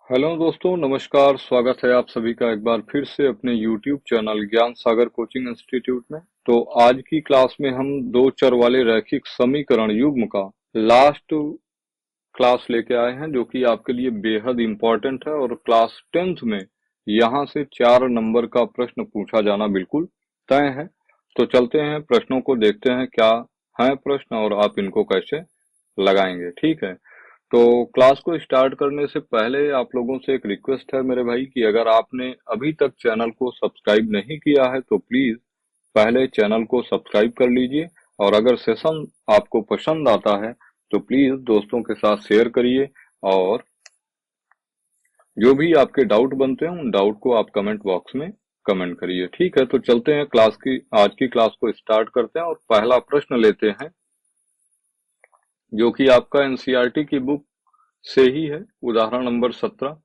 Hello दोस्तों, नमस्कार। स्वागत है आप सभी का एक बार फिर से अपने YouTube चैनल ज्ञान सागर कोचिंग इंस्टीट्यूट में। तो आज की क्लास में हम दो चर वाले रैखिक समीकरण युग्म का लास्ट क्लास लेके आए हैं, जो कि आपके लिए बेहद इम्पोर्टेंट है और क्लास 10th में यहाँ से 4 नंबर का प्रश्न पूछा जाना बिल्कुल तय है। तो चलते हैं, प्रश्नों को देखते हैं क्या है प्रश्न और आप इनको कैसे लगाएंगे। ठीक है, तो क्लास को स्टार्ट करने से पहले आप लोगों से एक रिक्वेस्ट है मेरे भाई कि अगर आपने अभी तक चैनल को सब्सक्राइब नहीं किया है तो प्लीज पहले चैनल को सब्सक्राइब कर लीजिए। और अगर सेशन आपको पसंद आता है तो प्लीज दोस्तों के साथ शेयर करिए, और जो भी आपके डाउट बनते हैं उन डाउट को आप कमेंट बॉक्स में कमेंट करिए। ठीक है, तो चलते हैं आज की क्लास को स्टार्ट करते हैं और पहला प्रश्न लेते हैं, जो कि आपका एनसीईआरटी की बुक से ही है। उदाहरण नंबर 17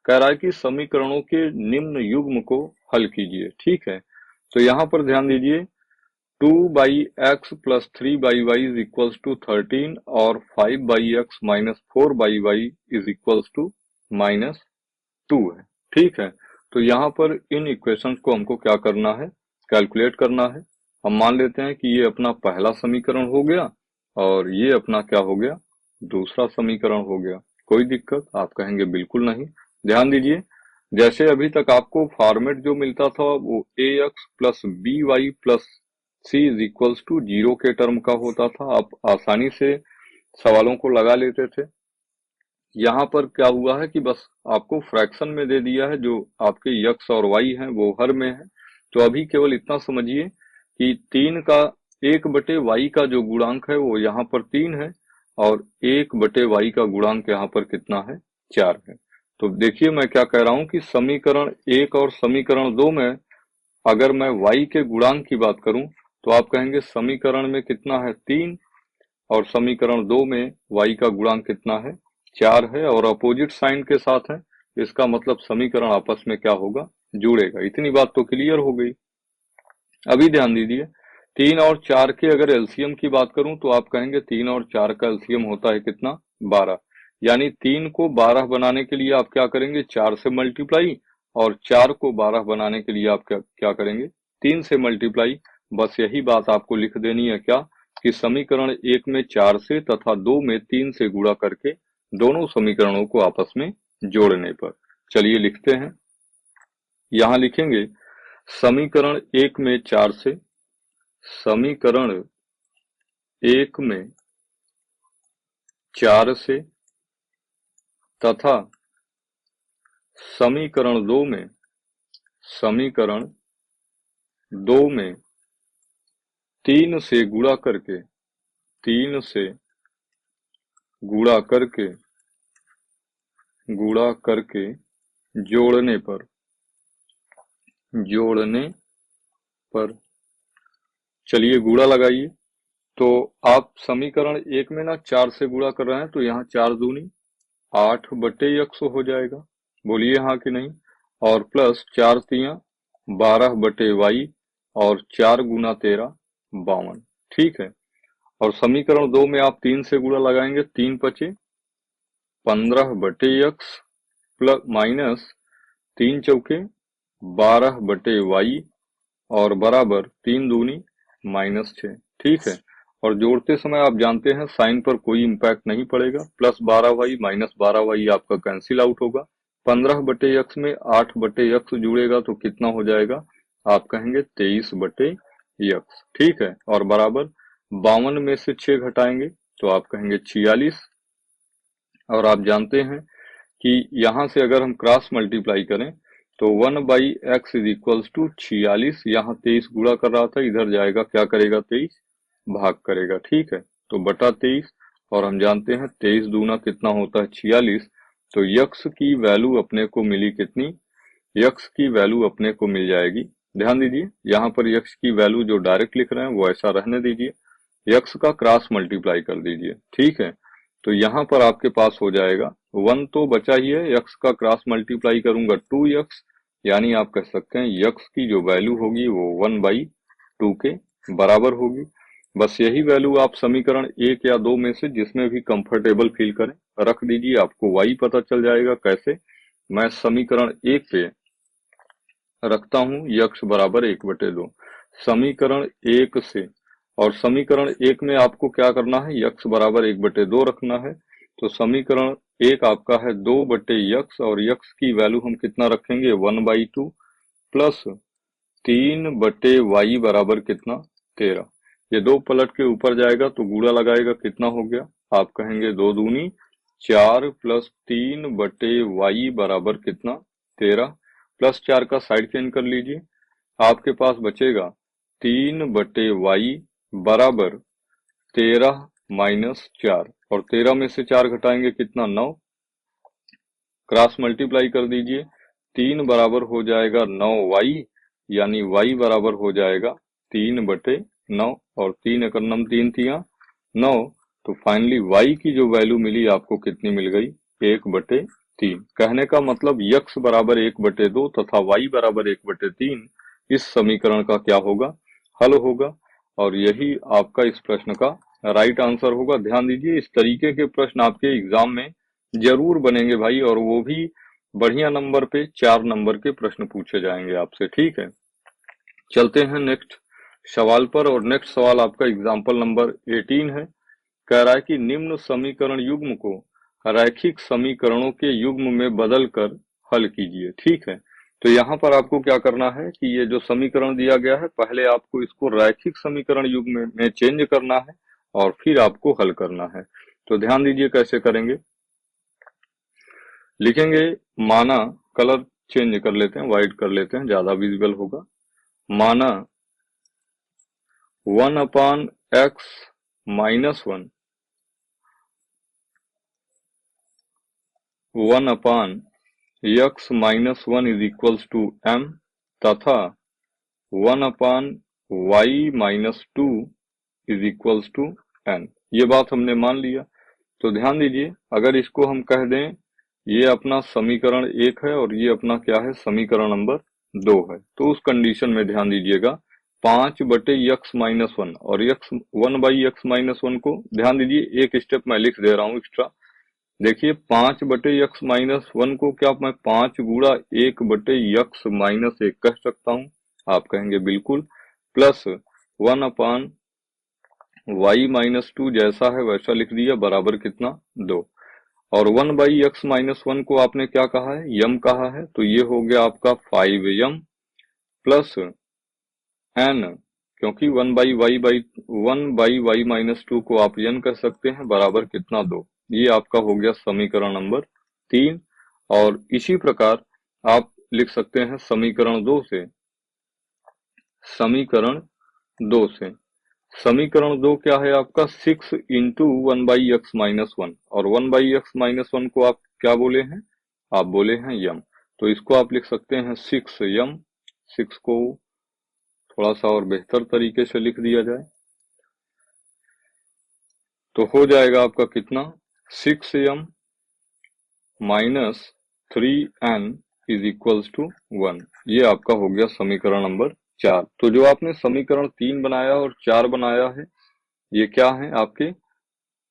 कह रहा है कि समीकरणों के निम्न युग्म को हल कीजिए। ठीक है, तो यहाँ पर ध्यान दीजिए, 2x plus 3y is equals to 13 और 5x minus 4y is equals to minus 2 है। ठीक है, तो यहाँ पर इन इक्वेशंस को हमको क्या करना है, कैलकुलेट करना है। हम मान लेते हैं कि ये अपना पहला समीकरण हो गया और ये अपना क्या हो गया, दूसरा समीकरण हो गया। कोई दिक्कत? आप कहेंगे बिल्कुल नहीं। ध्यान दीजिए, जैसे अभी तक आपको फॉर्मेट जो मिलता था वो ax plus B Y plus C is equals to 0 के टर्म का होता था। आप आसानी से सवालों को लगा लेते थे। यहाँ पर क्या हुआ है कि बस आपको फ्रैक्शन में दे दिया है, जो आपके यक्स और वाई हैं वो हर में है। तो अभी केवल इतना समझिए कि 3 का 1/y का जो गुणांक है वो यहाँ पर 3 है, और 1/y का गुणांक यहाँ पर कितना है, 4 है। तो देखिए मैं क्या कह रहा हूँ कि समीकरण 1 और समीकरण 2 में अगर मैं y के गुणांक की बात करूं तो आप कहेंगे समीकरण में कितना है, 3, और समीकरण 2 में y का गुणांक कितना है, 4 है, और अपोजिट साइन के साथ है। इसका मतलब समीकरण आपस में क्या होगा, जुड़ेगा। इतनी बात तो क्लियर हो गई। अभी ध्यान दीजिए, 3 और 4 के अगर एलसीएम की बात करूं तो आप कहेंगे 3 और 4 का एलसीएम होता है कितना, 12। यानी 3 को 12 बनाने के लिए आप क्या करेंगे, 4 से मल्टीप्लाई, और 4 को 12 बनाने के लिए आप क्या क्या करेंगे, 3 से मल्टीप्लाई। बस यही बात आपको लिख देनी है क्या, कि समीकरण 1 में 4 से तथा 2 में 3 से गुणा करके दोनों समीकरणों को आपस में जोड़ने पर। चलिए लिखते हैं, यहां लिखेंगे समीकरण 1 में 4 से, समीकरण 1 में 4 से तथा समीकरण 2 में, समीकरण 2 में 3 से गुणा करके, 3 से गुणा करके, गुणा करके जोड़ने पर, जोड़ने पर। चलिए गुणा लगाइए। तो आप समीकरण 1 में ना 4 से गुणा कर रहे हैं तो यहाँ 4 दूनी 8/x हो जाएगा। बोलिए हाँ कि नहीं। और प्लस 4 तिया 12/y, और 4 गुना 13 52। ठीक है, और समीकरण 2 में आप 3 से गुणा लगाएंगे, 3 पचे 15/x प्लस माइनस 3 चौके 12/y, और बराबर 3 दूनी -6। ठीक है, और जोड़ते समय आप जानते हैं साइन पर कोई इम्पैक्ट नहीं पड़ेगा। प्लस 12y माइनस 12y आपका कैंसिल आउट होगा। 15/x में 8/x जुड़ेगा तो कितना हो जाएगा, आप कहेंगे 23/x। ठीक है, और बराबर 52 में से 6 घटाएंगे तो आप कहेंगे 46। और आप जानते हैं कि यहाँ से अगर हम क्रॉस मल्टीप्लाई करें तो 1/x इज इक्वल्स टू 46। यहाँ 23 गुणा कर रहा था, इधर जाएगा क्या करेगा, 23 भाग करेगा। ठीक है, तो बटा 23, और हम जानते हैं 23 दूना कितना होता है, 46। तो यक्स की वैल्यू अपने को मिली कितनी, यक्स की वैल्यू अपने को मिल जाएगी। ध्यान दीजिए, यहाँ पर यक्स की वैल्यू जो डायरेक्ट लिख रहे हैं वो ऐसा रहने दीजिए, यक्स का क्रॉस मल्टीप्लाई कर दीजिए। ठीक है, तो यहाँ पर आपके पास हो जाएगा 1 तो बचा ही है, यक्स का क्रॉस मल्टीप्लाई करूंगा 2x, यानी आप कह सकते हैं यक्स की जो वैल्यू होगी वो 1/2 के बराबर होगी। बस यही वैल्यू आप समीकरण 1 या 2 में से जिसमें भी कंफर्टेबल फील करें रख दीजिए, आपको y पता चल जाएगा। कैसे, मैं समीकरण 1 पे रखता हूं यक्स बराबर 1/2। समीकरण 1 से, और समीकरण 1 में आपको क्या करना है, यक्स बराबर 1/2 रखना है। तो समीकरण 1 आपका है 2/यक्स, और यक्स की वैल्यू हम कितना रखेंगे, 1/2 प्लस 3/y बराबर कितना, 13। ये 2 पलट के ऊपर जाएगा तो गुणा लगाएगा, कितना हो गया, आप कहेंगे 2 दूनी 4 प्लस 3/y बराबर कितना, 13। प्लस 4 का साइड चेंज कर लीजिए, आपके पास बचेगा 3/y बराबर 13 माइनस 4, और 13 में से 4 घटाएंगे कितना, 9। क्रॉस मल्टीप्लाई कर दीजिए, 3 बराबर हो जाएगा 9y, यानी y बराबर हो जाएगा 3/9, और 3 एकड़ नम 3 तिया 9। तो फाइनली y की जो वैल्यू मिली आपको कितनी मिल गई, 1/3। कहने का मतलब यक्स बराबर 1/2 तथा y बराबर 1/3 इस समीकरण का क्या होगा, हल होगा। और यही आपका इस प्रश्न का राइट आंसर होगा। ध्यान दीजिए, इस तरीके के प्रश्न आपके एग्जाम में जरूर बनेंगे भाई, और वो भी बढ़िया नंबर पे 4 नंबर के प्रश्न पूछे जाएंगे आपसे, ठीक है। चलते हैं नेक्स्ट सवाल पर, और नेक्स्ट सवाल आपका एग्जाम्पल नंबर 18 है। कह रहा है कि निम्न समीकरण युग्म को रैखिक समीकरणों के युग्म में बदल कर हल कीजिए, ठीक है। तो यहाँ पर आपको क्या करना है कि ये जो समीकरण दिया गया है, पहले आपको इसको रैखिक समीकरण युग्म में चेंज करना है, और फिर आपको हल करना है। तो ध्यान दीजिए कैसे करेंगे, लिखेंगे, माना, कलर चेंज कर लेते हैं, व्हाइट कर लेते हैं, ज्यादा विजिबल होगा। माना 1/x minus 1, 1/x minus 1 is equals to m, तथा 1/y minus 2 is equals to n। ये बात हमने मान लिया। तो ध्यान दीजिए, अगर इसको हम कह दें ये अपना समीकरण 1 है और ये अपना क्या है, समीकरण नंबर 2 है, तो उस कंडीशन में ध्यान दीजिएगा 5/x माइनस 1 और x 1/x माइनस 1 को, ध्यान दीजिए एक स्टेप मैं लिख दे रहा हूं एक्स्ट्रा। देखिए 5/x माइनस 1 को क्या मैं 5 गुणा 1/x माइनस 1 कह सकता हूं, आप कहेंगे बिल्कुल। प्लस 1/y माइनस 2 जैसा है वैसा लिख दिया, बराबर कितना, 2। और 1/x माइनस 1 को आपने क्या कहा है, यम कहा है, तो ये हो गया आपका 5m प्लस n, क्योंकि 1/y माइनस 2 को आप n कह सकते हैं, बराबर कितना, 2। ये आपका हो गया समीकरण नंबर 3। और इसी प्रकार आप लिख सकते हैं समीकरण 2 से, समीकरण 2 से, समीकरण 2 क्या है आपका, 6 इंटू 1/x माइनस 1, और 1/x माइनस 1 को आप क्या बोले हैं, आप बोले हैं यम। तो इसको आप लिख सकते हैं 6m, 6 को थोड़ा सा और बेहतर तरीके से लिख दिया जाए तो हो जाएगा आपका कितना, 6m minus 3n is equals to 1। ये आपका हो गया समीकरण नंबर 4। तो जो आपने समीकरण 3 बनाया और 4 बनाया है, ये क्या है, आपके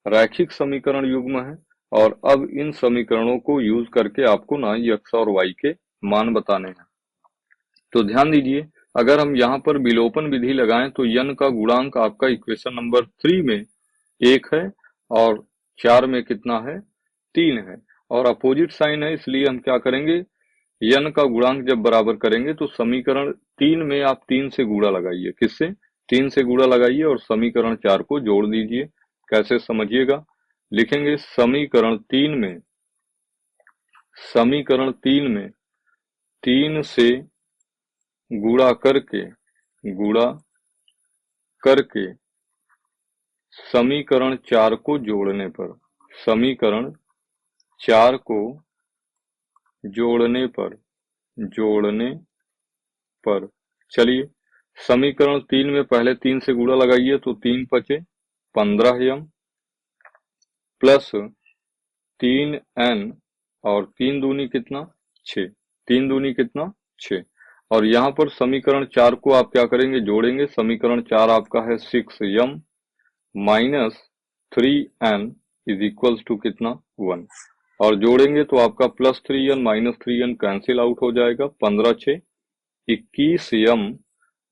रैखिक समीकरण युग्म है। और अब इन समीकरणों को यूज करके आपको ना x और y के मान बताने हैं। तो ध्यान दीजिए, अगर हम यहाँ पर विलोपन विधि लगाएं तो n का गुणांक आपका इक्वेशन नंबर 3 में 1 है, और 4 में कितना है, 3 है, और अपोजिट साइन है, इसलिए हम क्या करेंगे, n का गुणांक जब बराबर करेंगे तो समीकरण 3 में आप 3 से गुणा लगाइए, किससे, 3 से गुणा लगाइए, और समीकरण 4 को जोड़ दीजिए। कैसे समझिएगा, लिखेंगे समीकरण 3 में, समीकरण 3 में 3 से गुणा करके, गुणा करके समीकरण 4 को जोड़ने पर, समीकरण 4 को जोड़ने पर, जोड़ने पर, चलिए समीकरण 3 में पहले 3 से गुणा लगाइए तो 3 पचे 15m प्लस 3n, और 3 दूनी कितना, 6, 3 दूनी कितना, 6। और यहाँ पर समीकरण 4 को आप क्या करेंगे, जोड़ेंगे। समीकरण 4 आपका है 6m minus 3n is equals to कितना, 1। और जोड़ेंगे तो आपका +3n -3n कैंसिल आउट हो जाएगा। 15 6 21m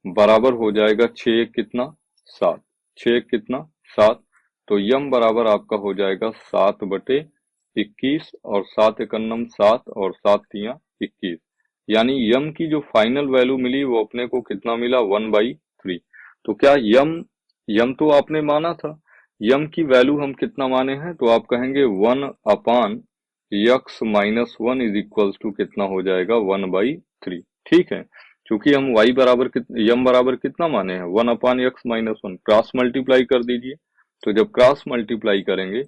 बराबर हो जाएगा 6 कितना 7, 6 कितना 7। तो यम बराबर आपका हो जाएगा 7/21 और 7 एकन्नम 7 और 7 तियां 21। यानी यम की जो फाइनल वैल्यू मिली वो अपने को कितना मिला 1/3। तो क्या यम यम तो आपने माना था, यम की वैल्यू हम कितना माने हैं, तो आप कहेंगे 1/x-1 इज इक्वल्स टू कितना हो जाएगा 1/3। ठीक है, क्योंकि हम y बराबर यम बराबर कितना माने हैं 1/x-1, क्रॉस मल्टीप्लाई कर दीजिए। तो जब क्रॉस मल्टीप्लाई करेंगे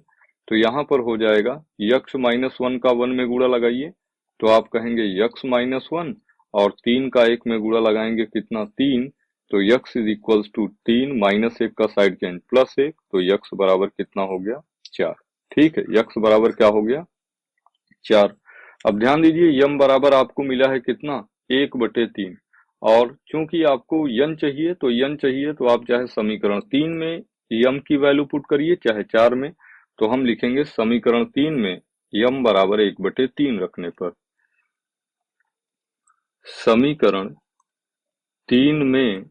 तो यहाँ पर हो जाएगा x-1 का 1 में गुणा लगाइए तो आप कहेंगे x-1 और 3 का 1 में गुणा लगाएंगे कितना 3। तो x इज इक्वल्स टू 3 -1 का साइड चेंज +1, तो x बराबर कितना हो गया 4। ठीक है, x बराबर क्या हो गया 4। अब ध्यान दीजिए यम बराबर आपको मिला है कितना 1/3, और चूंकि आपको यन चाहिए तो आप चाहे समीकरण 3 में यम की वैल्यू पुट करिए चाहे 4 में। तो हम लिखेंगे समीकरण 3 में यम बराबर 1/3 रखने पर, समीकरण 3 में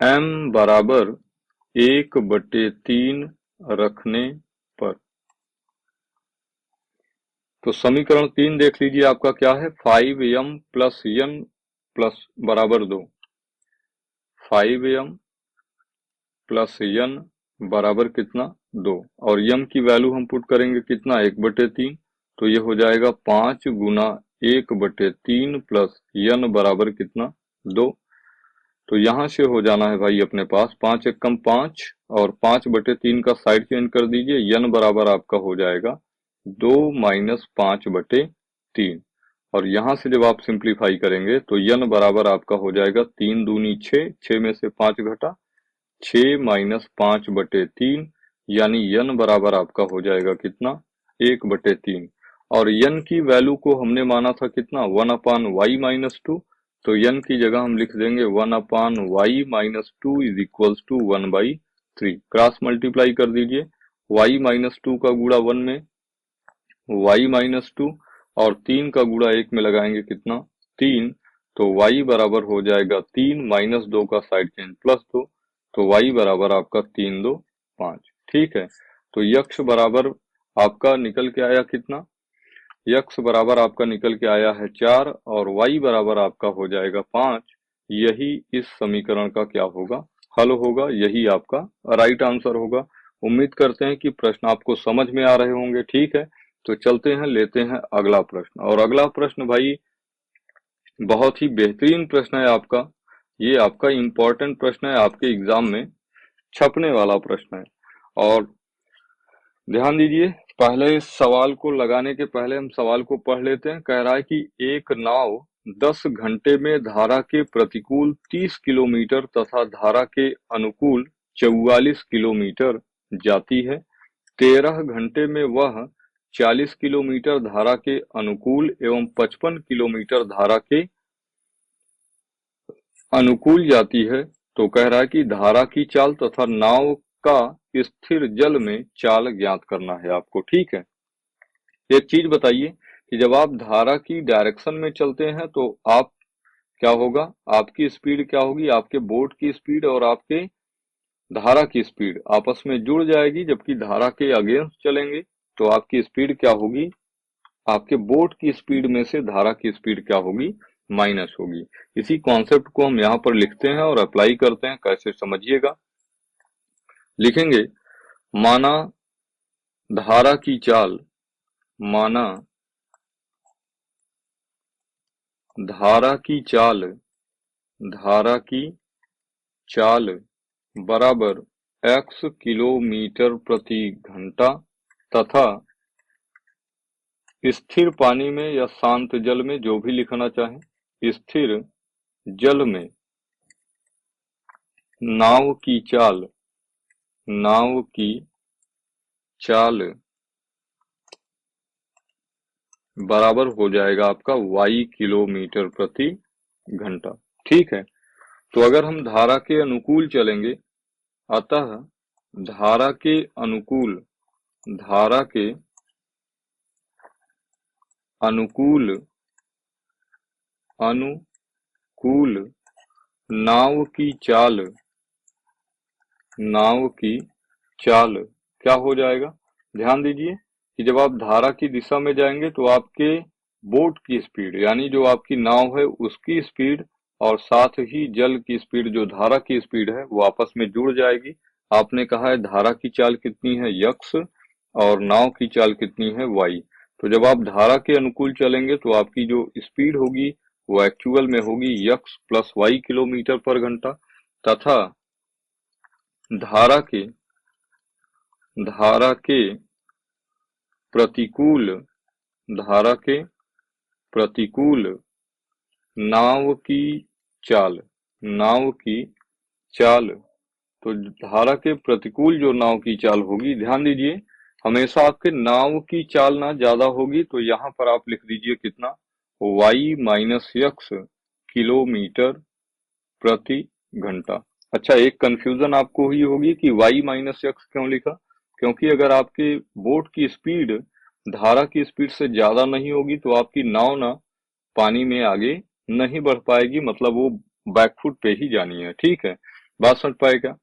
m बराबर 1/3 रखने पर, तो समीकरण 3 देख लीजिए आपका क्या है 5m + n प्लस बराबर 2, 5m + n बराबर कितना 2, और m की वैल्यू हम पुट करेंगे कितना 1/3। तो ये हो जाएगा 5 गुना 1/3 प्लस n बराबर कितना 2। तो यहाँ से हो जाना है भाई अपने पास 5 एकम 5 और 5/3 का साइड चेंज कर दीजिए, n बराबर आपका हो जाएगा 2 - 5/3। और यहाँ से जब आप सिंप्लीफाई करेंगे तो n बराबर आपका हो जाएगा 3 दूनी 6, 6 में से 5 घटा 6 - 5/3, यानी n बराबर आपका हो जाएगा कितना 1/3। और n की वैल्यू को हमने माना था कितना 1/y-2, तो n की जगह हम लिख देंगे 1/y-2 is equals to 1/3। Cross multiply कर दीजिए, y-2 का गुणा 1 में y-2 और 3 का गुणा 1 में लगाएंगे कितना 3। तो y बराबर हो जाएगा 3 - 2 का साइड चेंज +2, तो y बराबर आपका 3 2 5। ठीक है, तो x बराबर आपका निकल के आया कितना, x बराबर आपका निकल के आया है 4 और y बराबर आपका हो जाएगा 5। यही इस समीकरण का क्या होगा हल होगा, यही आपका राइट आंसर होगा। उम्मीद करते हैं कि प्रश्न आपको समझ में आ रहे होंगे। ठीक है, तो चलते हैं लेते हैं अगला प्रश्न। और अगला प्रश्न भाई बहुत ही बेहतरीन प्रश्न है आपका, ये आपका इम्पोर्टेंट प्रश्न है, आपके एग्जाम में छपने वाला प्रश्न है। और ध्यान दीजिए, पहले इस सवाल को लगाने के पहले हम सवाल को पढ़ लेते हैं। कह रहा है कि एक नाव 10 घंटे में धारा के प्रतिकूल 30 किलोमीटर तथा धारा के अनुकूल 44 किलोमीटर जाती है। 13 घंटे में वह 40 किलोमीटर धारा के अनुकूल एवं 55 किलोमीटर धारा के अनुकूल जाती है। तो कह रहा है कि धारा की चाल तथा नाव का स्थिर जल में चाल ज्ञात करना है आपको। ठीक है, एक चीज बताइए कि जब आप धारा की डायरेक्शन में चलते हैं तो आप क्या होगा, आपकी स्पीड क्या होगी, आपके बोट की स्पीड और आपके धारा की स्पीड आपस में जुड़ जाएगी। जबकि धारा के अगेंस्ट चलेंगे तो आपकी स्पीड क्या होगी, आपके बोट की स्पीड में से धारा की स्पीड क्या होगी माइनस होगी। इसी कॉन्सेप्ट को हम यहाँ पर लिखते हैं और अप्लाई करते हैं। कैसे समझिएगा, लिखेंगे माना धारा की चाल, माना धारा की चाल, धारा की चाल बराबर x किलोमीटर प्रति घंटा तथा स्थिर पानी में या शांत जल में, जो भी लिखना चाहें, स्थिर जल में नाव की चाल, नाव की चाल बराबर हो जाएगा आपका y किलोमीटर प्रति घंटा। ठीक है, तो अगर हम धारा के अनुकूल चलेंगे, अतः धारा के अनुकूल, धारा के अनुकूल अनुकूल नाव की चाल क्या हो जाएगा? ध्यान दीजिए कि जब आप धारा की दिशा में जाएंगे तो आपके बोट की स्पीड यानी जो आपकी नाव है उसकी स्पीड और साथ ही जल की स्पीड जो धारा की स्पीड है वो आपस में जुड़ जाएगी। आपने कहा है धारा की चाल कितनी है यक्स और नाव की चाल कितनी है वाई। तो जब आप धारा के अनुकूल चलेंगे तो आपकी जो स्पीड होगी वो एक्चुअल में होगी यक्स प्लस वाई किलोमीटर पर घंटा तथा धारा के धारा के प्रतिकूल धारा के प्रतिकूल नाव की चाल नाव की चाल तो धारा के प्रतिकूल जो नाव की चाल होगी, ध्यान दीजिए हमेशा आपके नाव की चाल ना ज्यादा होगी तो यहाँ पर आप लिख दीजिए कितना वाई माइनस यक्स किलोमीटर प्रति घंटा। अच्छा, एक कंफ्यूजन आपको हुई होगी कि वाई माइनस यक्स क्यों लिखा? क्योंकि अगर आपके बोट की स्पीड धारा की स्पीड से ज्यादा नहीं होगी तो आपकी नाव ना पानी में आगे नहीं बढ़ पाएगी, मतलब वो बैकफुट पे ही जानी है। ठीक है, बात समझ पाए क्या?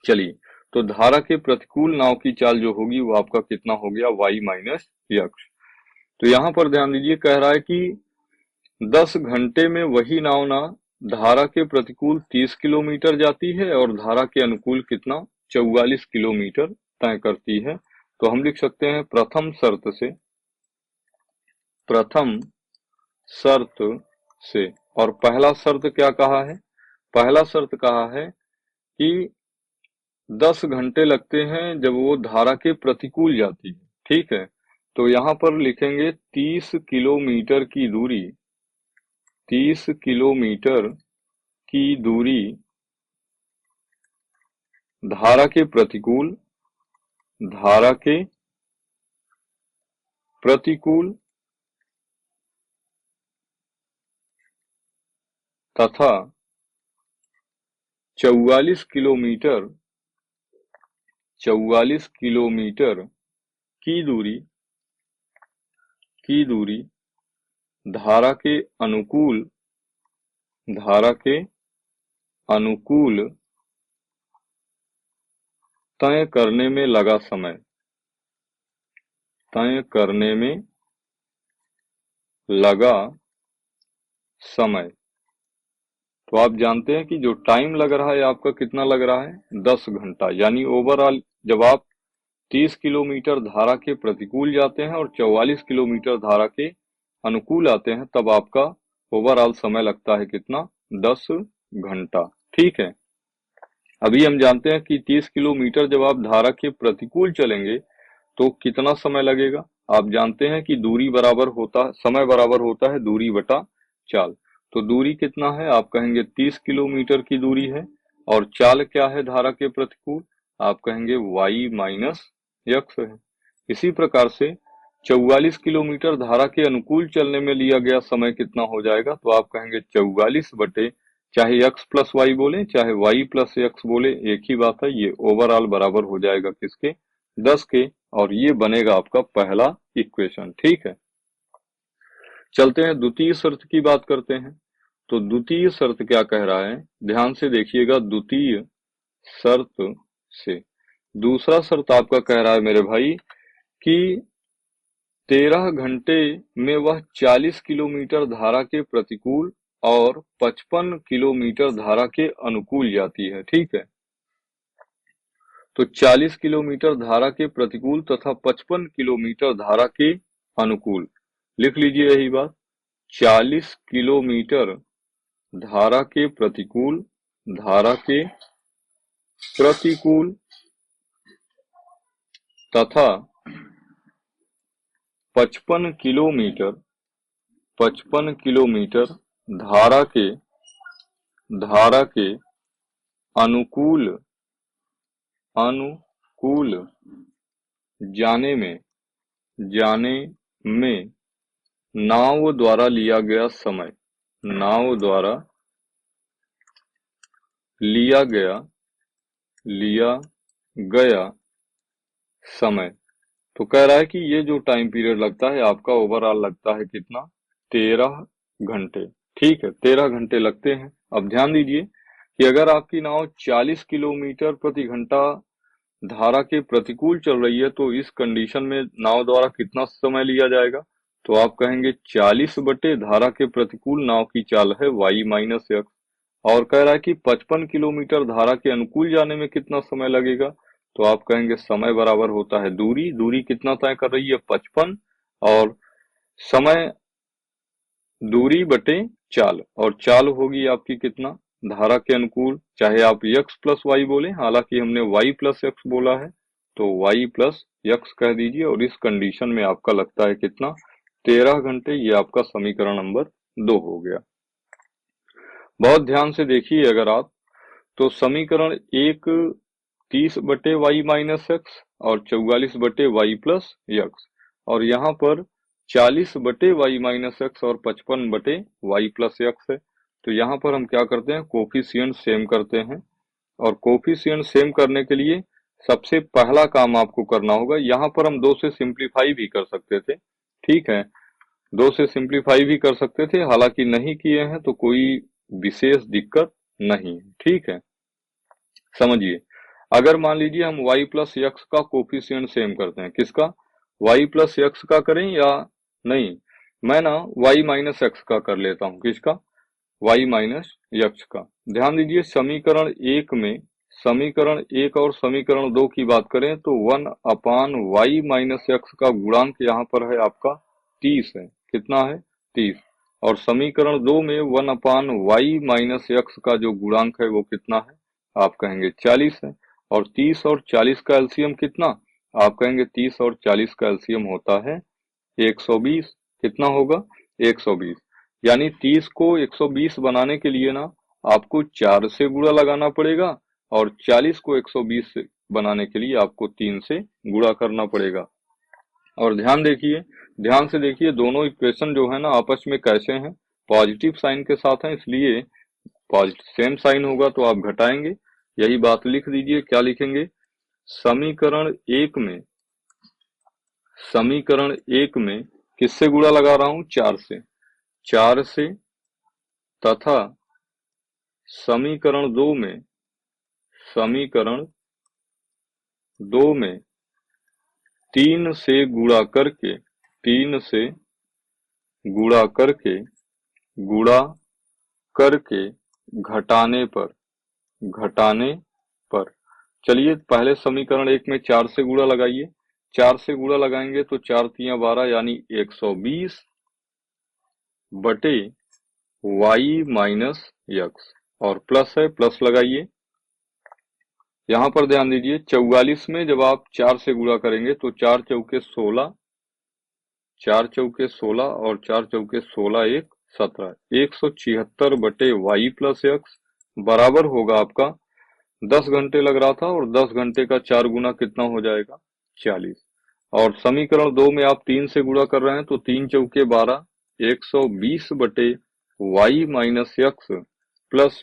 चलिए, तो धारा के प्रतिकूल नाव की चाल जो होगी वो आपका कितना हो गया वाई माइनस यक्स। तो यहाँ पर ध्यान दीजिए कह रहा है कि 10 घंटे में वही नाव ना धारा के प्रतिकूल 30 किलोमीटर जाती है और धारा के अनुकूल कितना 44 किलोमीटर तय करती है। तो हम लिख सकते हैं प्रथम शर्त से। और पहला शर्त क्या कहा है? पहला शर्त कहा है कि 10 घंटे लगते हैं जब वो धारा के प्रतिकूल जाती है। ठीक है, तो यहाँ पर लिखेंगे 30 किलोमीटर की दूरी धारा के प्रतिकूल तथा 44 किलोमीटर की दूरी धारा के अनुकूल तय करने में लगा समय। तो आप जानते हैं कि जो टाइम लग रहा है आपका कितना लग रहा है 10 घंटा, यानी ओवरऑल जब आप 30 किलोमीटर धारा के प्रतिकूल जाते हैं और 44 किलोमीटर धारा के अनुकूल आते हैं तब आपका ओवरऑल समय लगता है कितना 10 घंटा। ठीक है, अभी हम जानते हैं कि 30 किलोमीटर जब आप धारा के प्रतिकूल चलेंगे तो कितना समय लगेगा। आप जानते हैं कि समय बराबर होता है दूरी बटा चाल। तो दूरी कितना है? आप कहेंगे 30 किलोमीटर की दूरी है और चाल क्या है धारा के प्रतिकूल? आप कहेंगे वाई माइनस यक्स है। इसी प्रकार से 44 किलोमीटर धारा के अनुकूल चलने में लिया गया समय कितना हो जाएगा? तो आप कहेंगे 44 बटे चाहे x प्लस वाई बोले चाहे y प्लस एक्स बोले एक ही बात है, ये ओवरऑल बराबर हो जाएगा किसके 10 के, और ये बनेगा आपका पहला इक्वेशन। ठीक है, चलते हैं द्वितीय शर्त की बात करते हैं। तो द्वितीय शर्त क्या कह रहा है, ध्यान से देखिएगा। द्वितीय शर्त से दूसरा शर्त आपका कह रहा है मेरे भाई कि 13 घंटे में वह 40 किलोमीटर धारा के प्रतिकूल और 55 किलोमीटर धारा के अनुकूल जाती है। ठीक है, तो 40 किलोमीटर धारा के प्रतिकूल तथा 55 किलोमीटर धारा के अनुकूल, लिख लीजिए यही बात। 40 किलोमीटर धारा के प्रतिकूल तथा 55 किलोमीटर धारा के अनुकूल जाने में नाव द्वारा लिया गया समय तो कह रहा है कि ये जो टाइम पीरियड लगता है आपका ओवरऑल लगता है कितना, 13 घंटे। ठीक है, 13 घंटे लगते हैं। अब ध्यान दीजिए कि अगर आपकी नाव 40 किलोमीटर प्रति घंटा धारा के प्रतिकूल चल रही है तो इस कंडीशन में नाव द्वारा कितना समय लिया जाएगा। तो आप कहेंगे 40 बटे धारा के प्रतिकूल नाव की चाल है y माइनस एक्स। और कह रहा है कि 55 किलोमीटर धारा के अनुकूल जाने में कितना समय लगेगा। तो आप कहेंगे समय बराबर होता है दूरी, दूरी कितना तय कर रही है 55, और समय दूरी बटे चाल, और चाल होगी आपकी कितना, धारा के अनुकूल, चाहे आप x प्लस वाई बोले, हालांकि हमने y प्लस एक्स बोला है तो y प्लस एक्स कह दीजिए। और इस कंडीशन में आपका लगता है कितना, 13 घंटे। ये आपका समीकरण नंबर 2 हो गया। बहुत ध्यान से देखिए अगर आप, तो समीकरण एक 30 बटे वाई माइनस एक्स और 44 बटे वाई प्लस एक्स, और यहाँ पर 40 बटे वाई माइनस एक्स और 55 बटे वाई प्लस एक्स है। तो यहाँ पर हम क्या करते हैं, कोफिशिएंट सेम करते हैं। और कोफिशिएंट सेम करने के लिए सबसे पहला काम आपको करना होगा, यहाँ पर हम 2 से सिंप्लीफाई भी कर सकते थे। ठीक है, 2 से सिंप्लीफाई भी कर सकते थे, हालांकि नहीं किए हैं तो कोई विशेष दिक्कत नहीं है। ठीक है, समझिए। अगर मान लीजिए हम y प्लस एक्स का कोफिशिएंट सेम करते हैं, किसका, y प्लस एक्स का करें या नहीं, मैं ना y माइनस एक्स का कर लेता हूं। किसका, y माइनस एक्स का। ध्यान दीजिए समीकरण एक और समीकरण 2 की बात करें तो 1/y माइनस एक्स का गुणांक यहाँ पर है आपका 30 है। कितना है, 30। और समीकरण 2 में 1/y माइनस एक्स का जो गुणांक है वो कितना है, आप कहेंगे 40 है। और 30 और 40 का एलसीएम कितना, आप कहेंगे 30 और 40 का एलसीएम होता है 120। कितना होगा, 120। यानी 30 को 120 बनाने के लिए ना आपको 4 से गुणा लगाना पड़ेगा, और 40 को 120 से बनाने के लिए आपको 3 से गुणा करना पड़ेगा। और ध्यान से देखिए दोनों इक्वेशन जो है ना आपस में कैसे हैं, पॉजिटिव साइन के साथ हैं, इसलिए पॉजिटिव सेम साइन होगा तो आप घटाएंगे। यही बात लिख दीजिए, क्या लिखेंगे, समीकरण एक में समीकरण एक में किससे गुणा लगा रहा हूं, 4 से, तथा समीकरण दो में 3 से गुणा करके 3 से गुणा करके गुणा करके घटाने पर। चलिए पहले समीकरण एक में 4 से गुणा लगाइए। 4 से गुणा लगाएंगे तो 4 तिया 12 यानी 120 बटे y माइनस एक्स, और प्लस है, प्लस लगाइए। यहाँ पर ध्यान दीजिए 44 में जब आप 4 से गुणा करेंगे तो 4 चौके 16, 4 चौके 16 और 4 चौके 16 एक 17, 176 बटे y प्लस एक्स बराबर होगा आपका 10 घंटे लग रहा था, और 10 घंटे का 4 गुना कितना हो जाएगा, 40। और समीकरण 2 में आप 3 से गुणा कर रहे हैं तो 3 चौके 12, 120 बटे y माइनस एक्स प्लस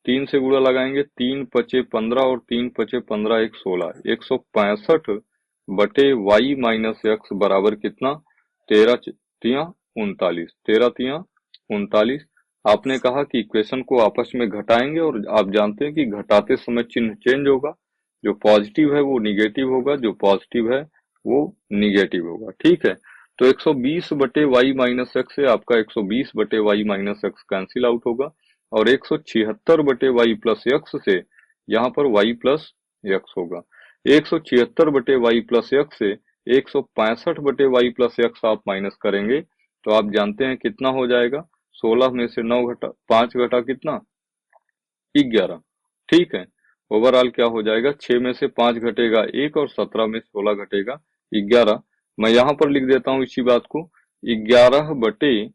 3 से गुणा लगाएंगे, 3 पचे 15 और 3 पचे 15 एक 16, 165 बटे y माइनस एक्स बराबर कितना, 13 तिया 39, 13 तिया 39। आपने कहा कि इक्वेशन को आपस में घटाएंगे, और आप जानते हैं कि घटाते समय चिन्ह चेंज होगा, जो पॉजिटिव है वो निगेटिव होगा, जो पॉजिटिव है वो निगेटिव होगा। ठीक है, तो 120 बटे वाई माइनस एक्स से आपका 120 बटे Y minus X cancel out होगा, और 176 बटे वाई प्लस एक्स से यहाँ पर वाई प्लस एक्स होगा। 176 बटे वाई प्लस एक्स से 165 बटे वाई प्लस एक्स आप माइनस करेंगे तो आप जानते हैं कितना हो जाएगा, 16 में से 9 घटा 5 घटा कितना, 11। ठीक है, ओवरऑल क्या हो जाएगा, 6 में से 5 घटेगा 1 और 17 में 16 घटेगा 11। मैं यहाँ पर लिख देता हूँ इसी बात को, 11 बटे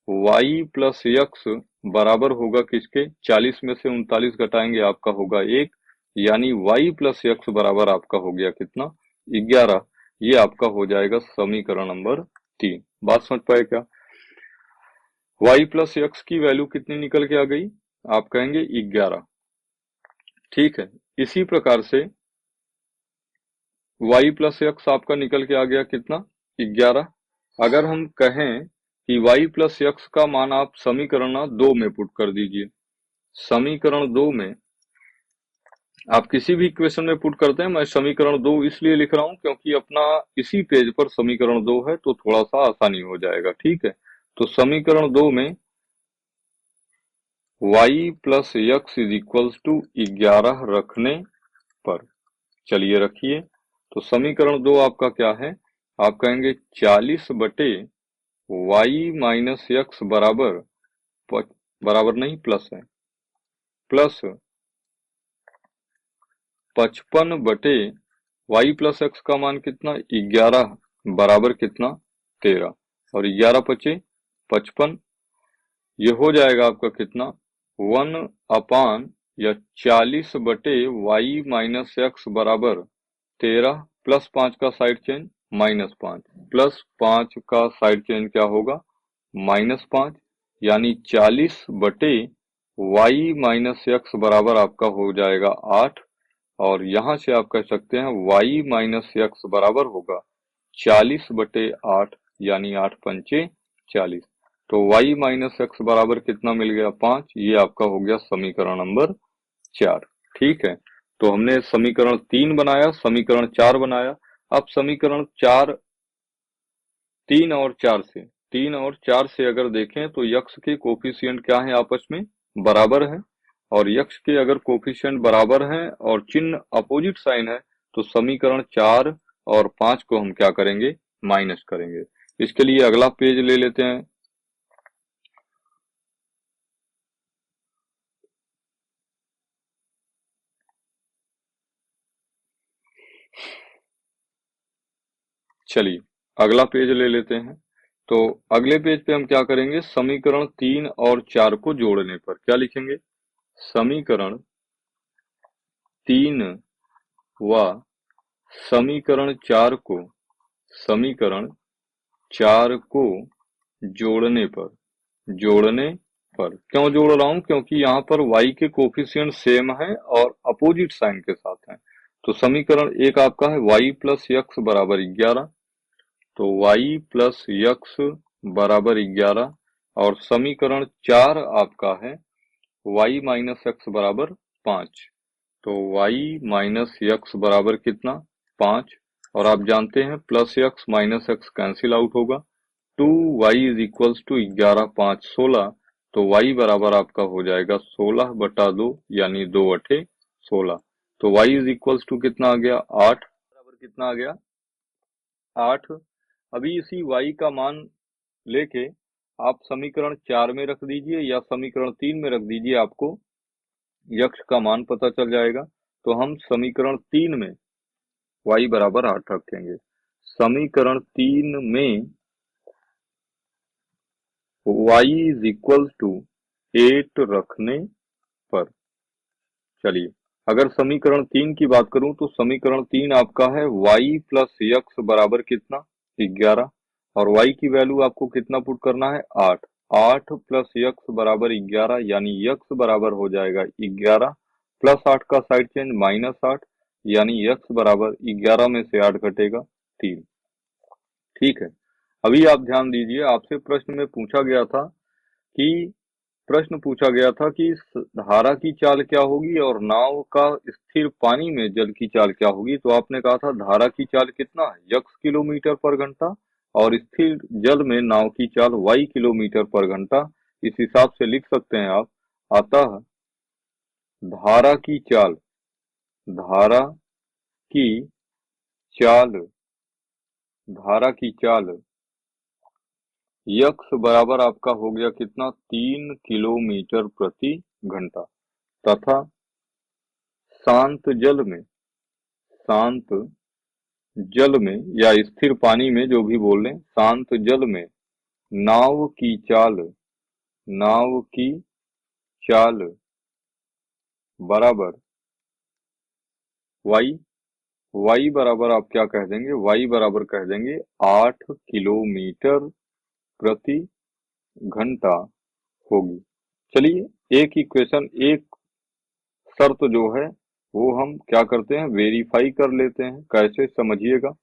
वाई प्लस एक्स बराबर होगा किसके, 40 में से 39 घटाएंगे आपका होगा 1, यानी वाई प्लस एक्स बराबर आपका हो गया कितना, 11। ये आपका हो जाएगा समीकरण नंबर 3। बात समझ पाए क्या, y प्लस एक्स की वैल्यू कितनी निकल के आ गई, आप कहेंगे 11। ठीक है, इसी प्रकार से y प्लस एक्स आपका निकल के आ गया कितना, 11। अगर हम कहें कि y प्लस एक्स का मान आप समीकरण 2 में पुट कर दीजिए। समीकरण 2 में आप किसी भी इक्वेशन में पुट करते हैं, मैं समीकरण 2 इसलिए लिख रहा हूं क्योंकि अपना इसी पेज पर समीकरण 2 है, तो थोड़ा सा आसानी हो जाएगा। ठीक है, तो समीकरण 2 में y plus X is equals to 11 रखने पर, चलिए रखिए। तो समीकरण 2 आपका क्या है, आप कहेंगे 40 बटे y माइनस एक्स बराबर, बराबर नहीं प्लस है, प्लस 55 बटे y प्लस एक्स का मान कितना, 11 बराबर कितना, 13। और 11 पचे 55, ये हो जाएगा आपका कितना, 1 या 40 बटे y माइनस एक्स बराबर 13, प्लस 5 का साइड चेंज -5, प्लस 5 का साइड चेंज क्या होगा, -5, यानी 40 बटे y माइनस एक्स बराबर आपका हो जाएगा 8। और यहां से आप कह सकते हैं y माइनस एक्स बराबर होगा 40 बटे 8, यानी 8 पंचे 40। तो y माइनस एक्स बराबर कितना मिल गया, 5। ये आपका हो गया समीकरण नंबर 4। ठीक है, तो हमने समीकरण 3 बनाया, समीकरण 4 बनाया। अब समीकरण 4, 3 और 4 से अगर देखें तो यक्ष के कोफिशिएंट क्या है, आपस में बराबर है। और यक्ष के अगर कोफिशिएंट बराबर हैं और चिन्ह अपोजिट साइन है, तो समीकरण 4 और 5 को हम क्या करेंगे, माइनस करेंगे। इसके लिए अगला पेज ले लेते हैं। चलिए अगला पेज ले लेते हैं। तो अगले पेज पे हम क्या करेंगे, समीकरण 3 और 4 को जोड़ने पर क्या लिखेंगे, समीकरण 3 व समीकरण 4 को, समीकरण 4 को जोड़ने पर क्यों जोड़ रहा हूं, क्योंकि यहाँ पर y के कोफिशिएंट सेम है और अपोजिट साइन के साथ हैं। तो समीकरण 1 आपका है y प्लस एक्स बराबर 11, तो y प्लस एक्स बराबर 11। और समीकरण 4 आपका है y माइनस एक्स बराबर 5, तो y माइनस एक्स बराबर कितना, 5। और आप जानते हैं plus x minus X cancel out होगा, 2y इज इक्वल्स टू 11 5 16, तो y बराबर आपका हो जाएगा 16 बटा 2, यानी 2 अठे 16। तो y इज इक्वल्स टू कितना आ गया, 8, बराबर कितना आ गया, 8। अभी इसी y का मान लेके आप समीकरण 4 में रख दीजिए या समीकरण 3 में रख दीजिए, आपको यक्ष का मान पता चल जाएगा। तो हम समीकरण 3 में y बराबर 8 रखेंगे। समीकरण 3 में y इज इक्वल टू 8 रखने पर, चलिए अगर समीकरण 3 की बात करूं तो समीकरण 3 आपका है y प्लस एक्स बराबर कितना, 11। और y की वैल्यू आपको कितना पुट करना है, 8। 8 प्लस एक्स बराबर 11, यानी एक्स बराबर हो जाएगा 11, प्लस 8 का साइड चेंज -8, यानी एक्स बराबर 11 में से 8 घटेगा 3। ठीक है, अभी आप ध्यान दीजिए, आपसे प्रश्न में पूछा गया था कि, प्रश्न पूछा गया था कि धारा की चाल क्या होगी और नाव का स्थिर पानी में जल की चाल क्या होगी। तो आपने कहा था धारा की चाल कितना है, x किलोमीटर पर घंटा, और स्थिर जल में नाव की चाल y किलोमीटर पर घंटा। इस हिसाब से लिख सकते हैं आप, अतः धारा की चाल, धारा की चाल, धारा की चाल यक्स बराबर आपका हो गया कितना, 3 किलोमीटर प्रति घंटा। तथा शांत जल में, शांत जल में या स्थिर पानी में, जो भी बोल लें, शांत जल में नाव की चाल, नाव की चाल बराबर y, y बराबर आप क्या कह देंगे, y बराबर कह देंगे 8 किलोमीटर प्रति घंटा होगी। चलिए एक इक्वेशन, एक शर्त जो है वो हम क्या करते हैं, वेरीफाई कर लेते हैं। कैसे, समझिएगा।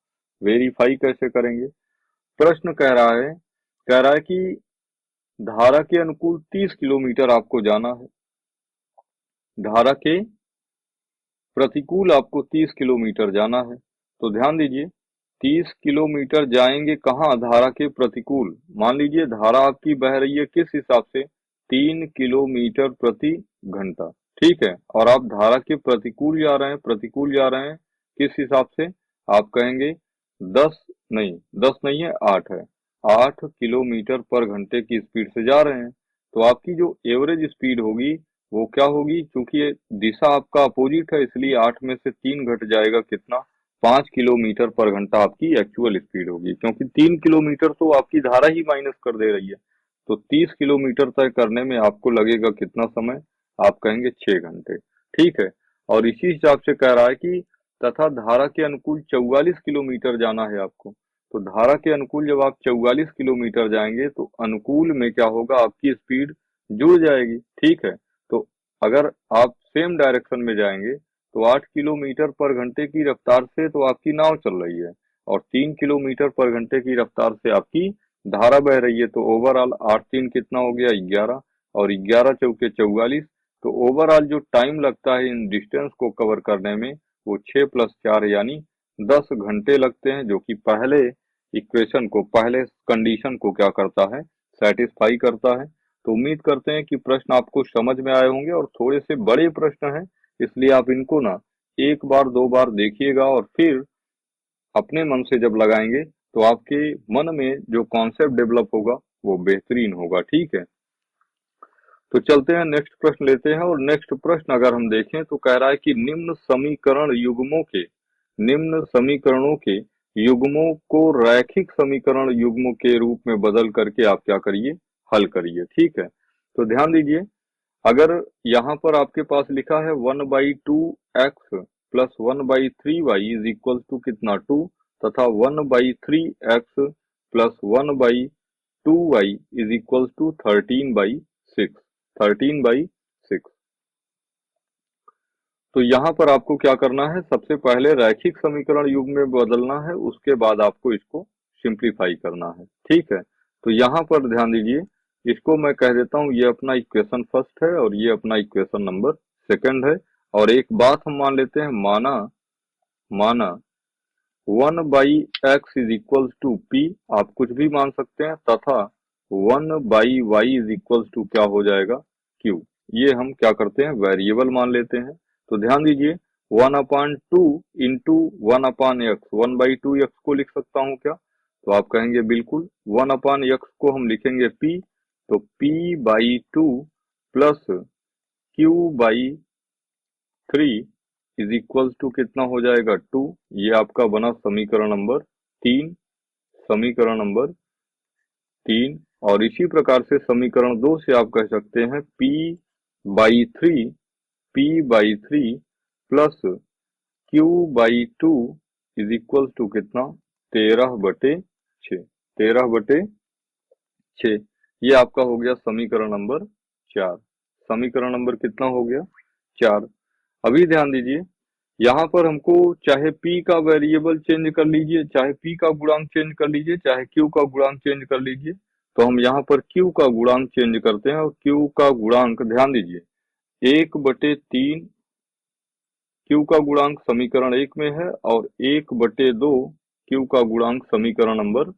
वेरीफाई कैसे करेंगे। प्रश्न कह रहा है कि धारा के अनुकूल 30 किलोमीटर आपको जाना है। धारा के प्रतिकूल आपको 30 किलोमीटर जाना है। तो ध्यान दीजिए, 30 किलोमीटर जाएंगे कहाँ, धारा के प्रतिकूल। मान लीजिए धारा आपकी बह रही है किस हिसाब से, 3 किलोमीटर प्रति घंटा। ठीक है, और आप धारा के प्रतिकूल जा रहे हैं, किस हिसाब से, आप कहेंगे 10 नहीं, 10 नहीं है, 8 है। 8 किलोमीटर पर घंटे की स्पीड से जा रहे हैं। तो आपकी जो एवरेज स्पीड होगी वो क्या होगी, क्योंकि ये दिशा आपका अपोजिट है, इसलिए 8 में से 3 घट जाएगा, कितना, 5 किलोमीटर पर घंटा आपकी एक्चुअल स्पीड होगी, क्योंकि 3 किलोमीटर तो आपकी धारा ही माइनस कर दे रही है। तो 30 किलोमीटर तय करने में आपको लगेगा कितना समय, आप कहेंगे 6 घंटे। ठीक है, और इसी हिसाब से कह रहा है कि तथा धारा के अनुकूल 44 किलोमीटर जाना है आपको। तो धारा के अनुकूल जब आप 44 किलोमीटर जाएंगे तो अनुकूल में क्या होगा, आपकी स्पीड जुड़ जाएगी। ठीक है, तो अगर आप सेम डायरेक्शन में जाएंगे तो 8 किलोमीटर पर घंटे की रफ्तार से तो आपकी नाव चल रही है, और 3 किलोमीटर पर घंटे की रफ्तार से आपकी धारा बह रही है। तो ओवरऑल 8 3 कितना हो गया, 11, और 11 चौके 44। तो ओवरऑल जो टाइम लगता है इन डिस्टेंस को कवर करने में, वो 6 + 4 यानी 10 घंटे लगते हैं, जो कि पहले इक्वेशन को, पहले कंडीशन को क्या करता है, सेटिस्फाई करता है। तो उम्मीद करते हैं कि प्रश्न आपको समझ में आए होंगे, और थोड़े से बड़े प्रश्न हैं, इसलिए आप इनको ना एक बार दो बार देखिएगा, और फिर अपने मन से जब लगाएंगे तो आपके मन में जो कॉन्सेप्ट डेवलप होगा वो बेहतरीन होगा। ठीक है, तो चलते हैं, नेक्स्ट प्रश्न लेते हैं। और नेक्स्ट प्रश्न अगर हम देखें तो कह रहा है कि निम्न समीकरणों के युग्मों को रैखिक समीकरण युग्म के रूप में बदल करके आप क्या करिए, हल करिए। ठीक है, तो ध्यान दीजिए, अगर यहाँ पर आपके पास लिखा है 1/2x plus 1/3y is equal to कितना, 2, तथा 1/3x plus 1/2y is equal to 13/6, 13/6। तो यहाँ पर आपको क्या करना है, सबसे पहले रैखिक समीकरण युग्म में बदलना है, उसके बाद आपको इसको सिंप्लीफाई करना है। ठीक है, तो यहाँ पर ध्यान दीजिए, इसको मैं कह देता हूँ ये अपना इक्वेशन फर्स्ट है और ये अपना इक्वेशन नंबर सेकंड है। और एक बात हम मान लेते हैं, माना माना 1/x is equal to p, आप कुछ भी मान सकते हैं, तथा 1/y इज इक्वल टू क्या हो जाएगा, q। ये हम क्या करते हैं, वेरिएबल मान लेते हैं। तो ध्यान दीजिए, 1/2 इंटू 1/x, 1/2x को लिख सकता हूँ क्या, तो आप कहेंगे बिल्कुल। 1/x को हम लिखेंगे p, तो p/2 plus q/3 is equal to कितना हो जाएगा, 2। ये आपका बना समीकरण नंबर 3, समीकरण नंबर 3। और इसी प्रकार से समीकरण 2 से आप कह सकते हैं p/3 plus q/2 is equal to कितना, 13/6, 13/6। ये आपका हो गया समीकरण नंबर 4। समीकरण नंबर कितना हो गया, 4। अभी ध्यान दीजिए, यहाँ पर हमको चाहे p का वेरिएबल चेंज कर लीजिए, चाहे p का गुणांक चेंज कर लीजिए, चाहे q का गुणांक चेंज कर लीजिए। तो हम यहाँ पर q का गुणांक चेंज करते हैं, और q का गुणांक ध्यान दीजिए, 1/3 q का गुणांक समीकरण 1 में है, और 1/2 q का गुणांक समीकरण नंबर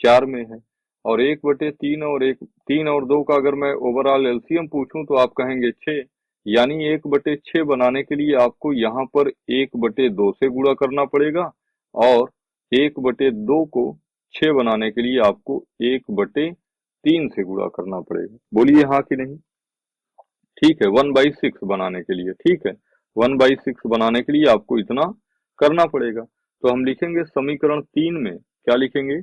4 में है। और 1/3 और 3 और 2 का अगर मैं ओवरऑल एलसीएम पूछूं तो आप कहेंगे 6, यानी 1/6 बनाने के लिए आपको यहाँ पर 1/2 से गुणा करना पड़ेगा, और 1/2 को 6 बनाने के लिए आपको 1/3 से गुणा करना पड़ेगा। बोलिए हाँ कि नहीं। ठीक है, 1/6 बनाने के लिए, ठीक है, 1/6 बनाने के लिए आपको इतना करना पड़ेगा। तो हम लिखेंगे समीकरण 3 में, क्या लिखेंगे,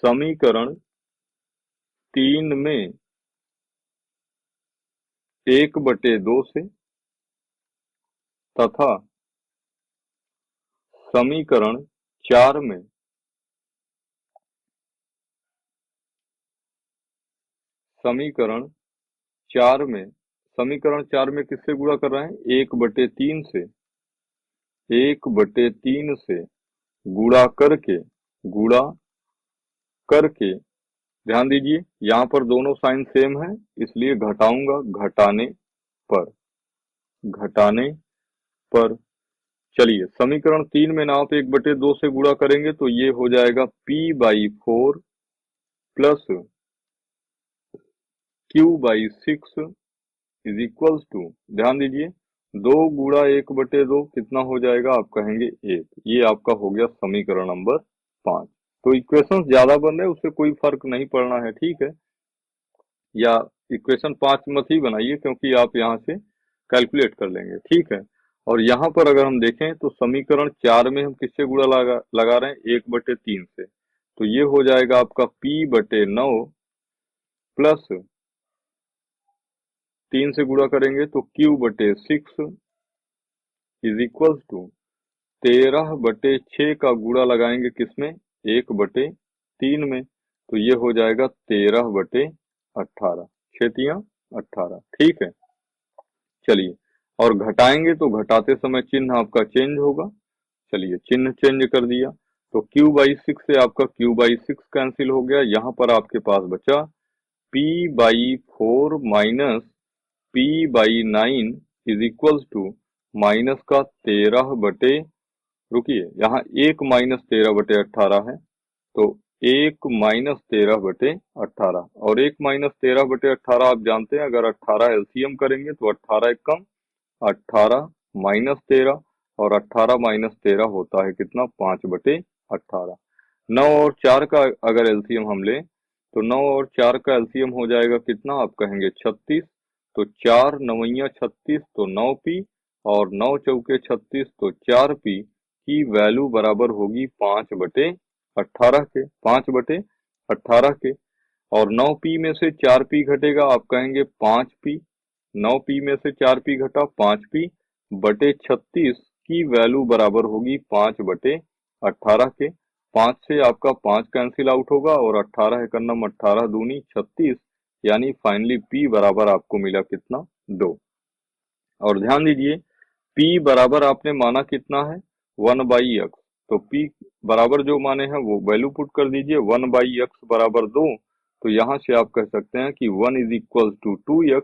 समीकरण 3 में 1/2 से, तथा समीकरण 4 में समीकरण 4 में समीकरण 4 में किससे गुणा कर रहे हैं? 1/3 से, 1/3 से गुणा करके ध्यान दीजिए यहाँ पर दोनों साइन सेम है, इसलिए घटाऊंगा पर घटाने पर। चलिए समीकरण 3 में ना आप 1/2 से गुणा करेंगे तो ये हो जाएगा p/4 plus q/6 is equals to, ध्यान दीजिए 2 गुणा 1/2 कितना हो जाएगा? आप कहेंगे 1। ये आपका हो गया समीकरण नंबर 5। तो इक्वेशन ज्यादा बन रहे हैं उससे कोई फर्क नहीं पड़ना है, ठीक है। या इक्वेशन 5 मत ही बनाइए क्योंकि आप यहाँ से कैलकुलेट कर लेंगे, ठीक है। और यहाँ पर अगर हम देखें तो समीकरण 4 में हम किससे गुणा लगा रहे हैं? 1/3 से। तो ये हो जाएगा आपका p/9 प्लस 3 से गुणा करेंगे तो q/6 इज इक्वल्स टू 13/6 का गुणा लगाएंगे किसमें? 1/3 में। तो ये हो जाएगा 13/18, 6×3=18, ठीक है। चलिए और घटाएंगे तो घटाते समय चिन्ह आपका चेंज होगा। चलिए चिन्ह चेंज कर दिया तो q/6 से आपका q/6 कैंसिल हो गया। यहाँ पर आपके पास बचा p/4 minus p/9 is equals to minus का 13 बटे, रुकिए यहाँ 1 माइनस 13/18 है तो 1 माइनस 13/18, और 1 माइनस 13/18 आप जानते हैं अगर 18 एलसीएम करेंगे तो 18 एकम 18 माइनस 13, और 18 माइनस 13 होता है कितना? 5/18। 9 और 4 का अगर एलसीएम हम लें तो 9 और 4 का एलसीएम हो जाएगा कितना? आप कहेंगे 36। तो 4 9 36 तो 9p, और 9 चौके 36 तो 4p की वैल्यू बराबर होगी 5/18 के, 5/18 के। और 9p में से 4p घटेगा, आप कहेंगे 5p। 9p में से 4p घटा 5p बटे 36 की वैल्यू बराबर होगी 5/18 के। 5 से आपका 5 कैंसिल आउट होगा और 18 एकन्नम 18 दूनी 36, यानी फाइनली p बराबर आपको मिला कितना? 2। और ध्यान दीजिए p बराबर आपने माना कितना है? 1/x। तो p बराबर जो माने हैं वो वैल्यू पुट कर दीजिए। 1/x बराबर 2, तो यहाँ से आप कह सकते हैं कि 1 इज इक्वल टू 2x,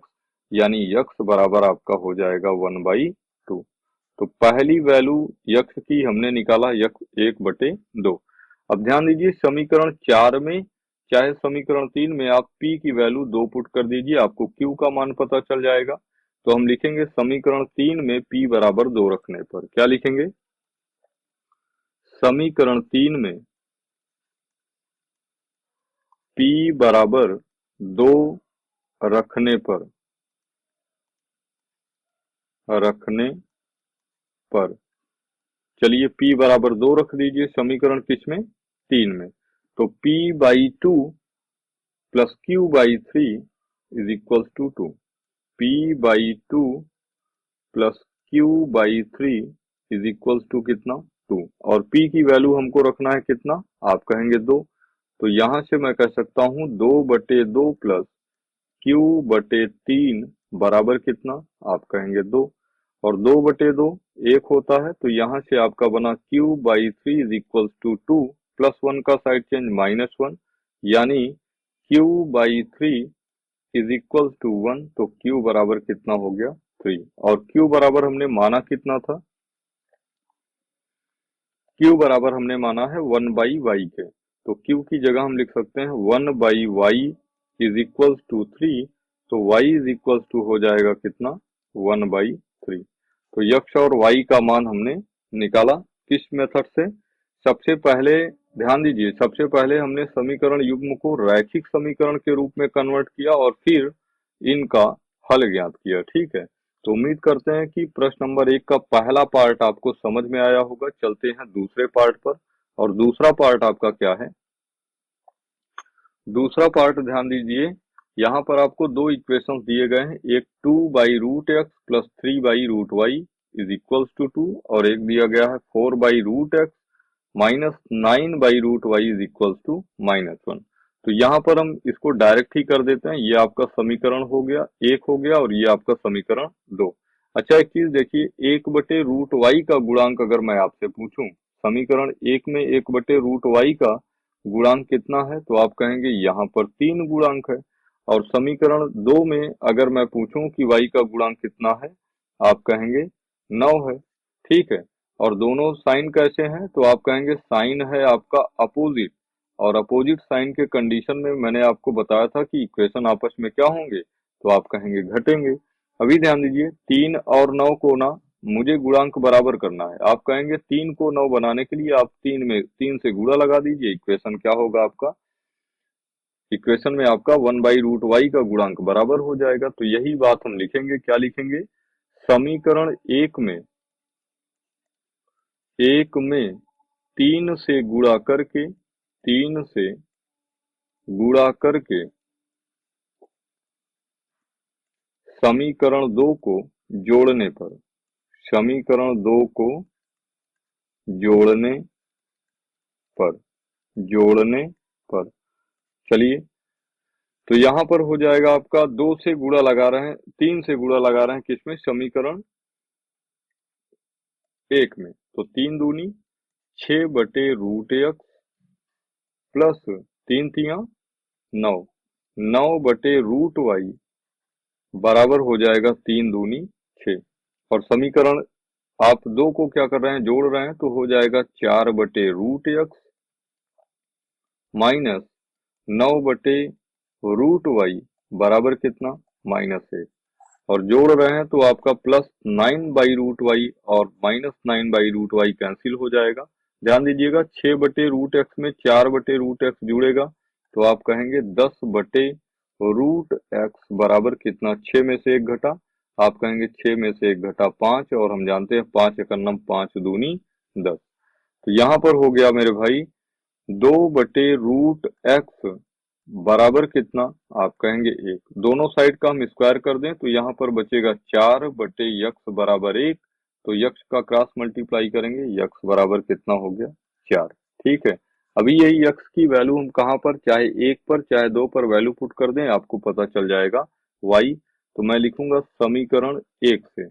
यानी x बराबर आपका हो जाएगा 1/2। तो पहली वैल्यू x की हमने निकाला, x 1/2। अब ध्यान दीजिए समीकरण 4 में चाहे समीकरण 3 में आप p की वैल्यू 2 पुट कर दीजिए, आपको q का मान पता चल जाएगा। तो हम लिखेंगे समीकरण 3 में p बराबर 2 रखने पर क्या लिखेंगे? समीकरण 3 में p बराबर 2 रखने पर चलिए p बराबर 2 रख दीजिए समीकरण किसमें? 3 में। तो p/2 plus q/3 is equal to 2। p/2 plus q/3 is equal to कितना? 2। और p की वैल्यू हमको रखना है कितना? आप कहेंगे 2। तो यहाँ से मैं कह सकता हूँ 2/2 प्लस q/3 बराबर कितना? आप कहेंगे 2। और 2/2 1 होता है, तो यहाँ से आपका बना q/3 is equal to 2 plus 1 का साइड चेंज -1, यानी q/3 इज इक्वल टू 1। तो q बराबर कितना हो गया? 3। और q बराबर हमने माना कितना था? q बराबर हमने माना है 1/y के। तो q की जगह हम लिख सकते हैं 1/y इज इक्वल टू 3। तो y इज इक्वल टू हो जाएगा कितना? 1/3। तो x और y का मान हमने निकाला किस मेथड से? सबसे पहले ध्यान दीजिए, सबसे पहले हमने समीकरण युग्म को रैखिक समीकरण के रूप में कन्वर्ट किया और फिर इनका हल ज्ञात किया, ठीक है। तो उम्मीद करते हैं कि प्रश्न नंबर 1 का पहला पार्ट आपको समझ में आया होगा। चलते हैं दूसरे पार्ट पर। और दूसरा पार्ट आपका क्या है? दूसरा पार्ट ध्यान दीजिए, यहाँ पर आपको दो इक्वेशंस दिए गए हैं, एक 2/√x plus 3/√y is equals to 2, और एक दिया गया है 4/√x minus 9/√y is equals to -1। तो यहाँ पर हम इसको डायरेक्ट ही कर देते हैं। ये आपका समीकरण हो गया एक हो गया, और ये आपका समीकरण दो। अच्छा, एक चीज देखिए, एक बटे रूट वाई का गुणांक अगर मैं आपसे पूछूं, समीकरण एक में एक बटे रूट वाई का गुणांक कितना है, तो आप कहेंगे यहाँ पर 3 गुणांक है। और समीकरण दो में अगर मैं पूछूं कि वाई का गुणांक कितना है, आप कहेंगे 9 है। ठीक है। और दोनों साइन कैसे हैं, तो आप कहेंगे साइन है आपका अपोजिट, और अपोजिट साइन के कंडीशन में मैंने आपको बताया था कि इक्वेशन आपस में क्या होंगे, तो आप कहेंगे घटेंगे। अभी ध्यान दीजिए, 3 और 9 को ना मुझे गुणांक बराबर करना है। आप कहेंगे 3 को 9 बनाने के लिए आप 3 से गुणा लगा दीजिए। इक्वेशन क्या होगा आपका, इक्वेशन में आपका 1/√y का गुणांक बराबर हो जाएगा। तो यही बात हम लिखेंगे, क्या लिखेंगे, समीकरण एक में 3 से गुणा करके, 3 से गुणा करके समीकरण दो को जोड़ने पर, समीकरण दो को जोड़ने पर, जोड़ने पर, चलिए, तो यहाँ पर हो जाएगा आपका 2 से गुणा लगा रहे हैं, 3 से गुणा लगा रहे हैं किसमें, समीकरण एक में। तो 3 दूनी 6/√x प्लस 3 तिया 9, 9/√y बराबर हो जाएगा 3 दूनी 6। और समीकरण आप दो को क्या कर रहे हैं, जोड़ रहे हैं, तो हो जाएगा 4/√x माइनस 9/√y बराबर कितना, -1। और जोड़ रहे हैं तो आपका प्लस 9/√y और -9/√y कैंसिल हो जाएगा। ध्यान दीजिएगा, 6/√x में 4/√x जुड़ेगा, तो आप कहेंगे 10/√x बराबर कितना, 6 में से 1 घटा, आप कहेंगे 6 में से 1 घटा 5, और हम जानते हैं 5 एकम 5 दूनी 10। तो यहाँ पर हो गया मेरे भाई 2/√x बराबर कितना, आप कहेंगे 1। दोनों साइड का हम स्क्वायर कर दें तो यहाँ पर बचेगा 4/x बराबर 1। तो यक्स का क्रॉस मल्टीप्लाई करेंगे, यक्स बराबर कितना हो गया, 4। ठीक है। अभी यही यक्स की वैल्यू हम कहाँ पर, चाहे 1 पर चाहे 2 पर वैल्यू पुट कर दें, आपको पता चल जाएगा y। तो मैं लिखूंगा समीकरण एक से,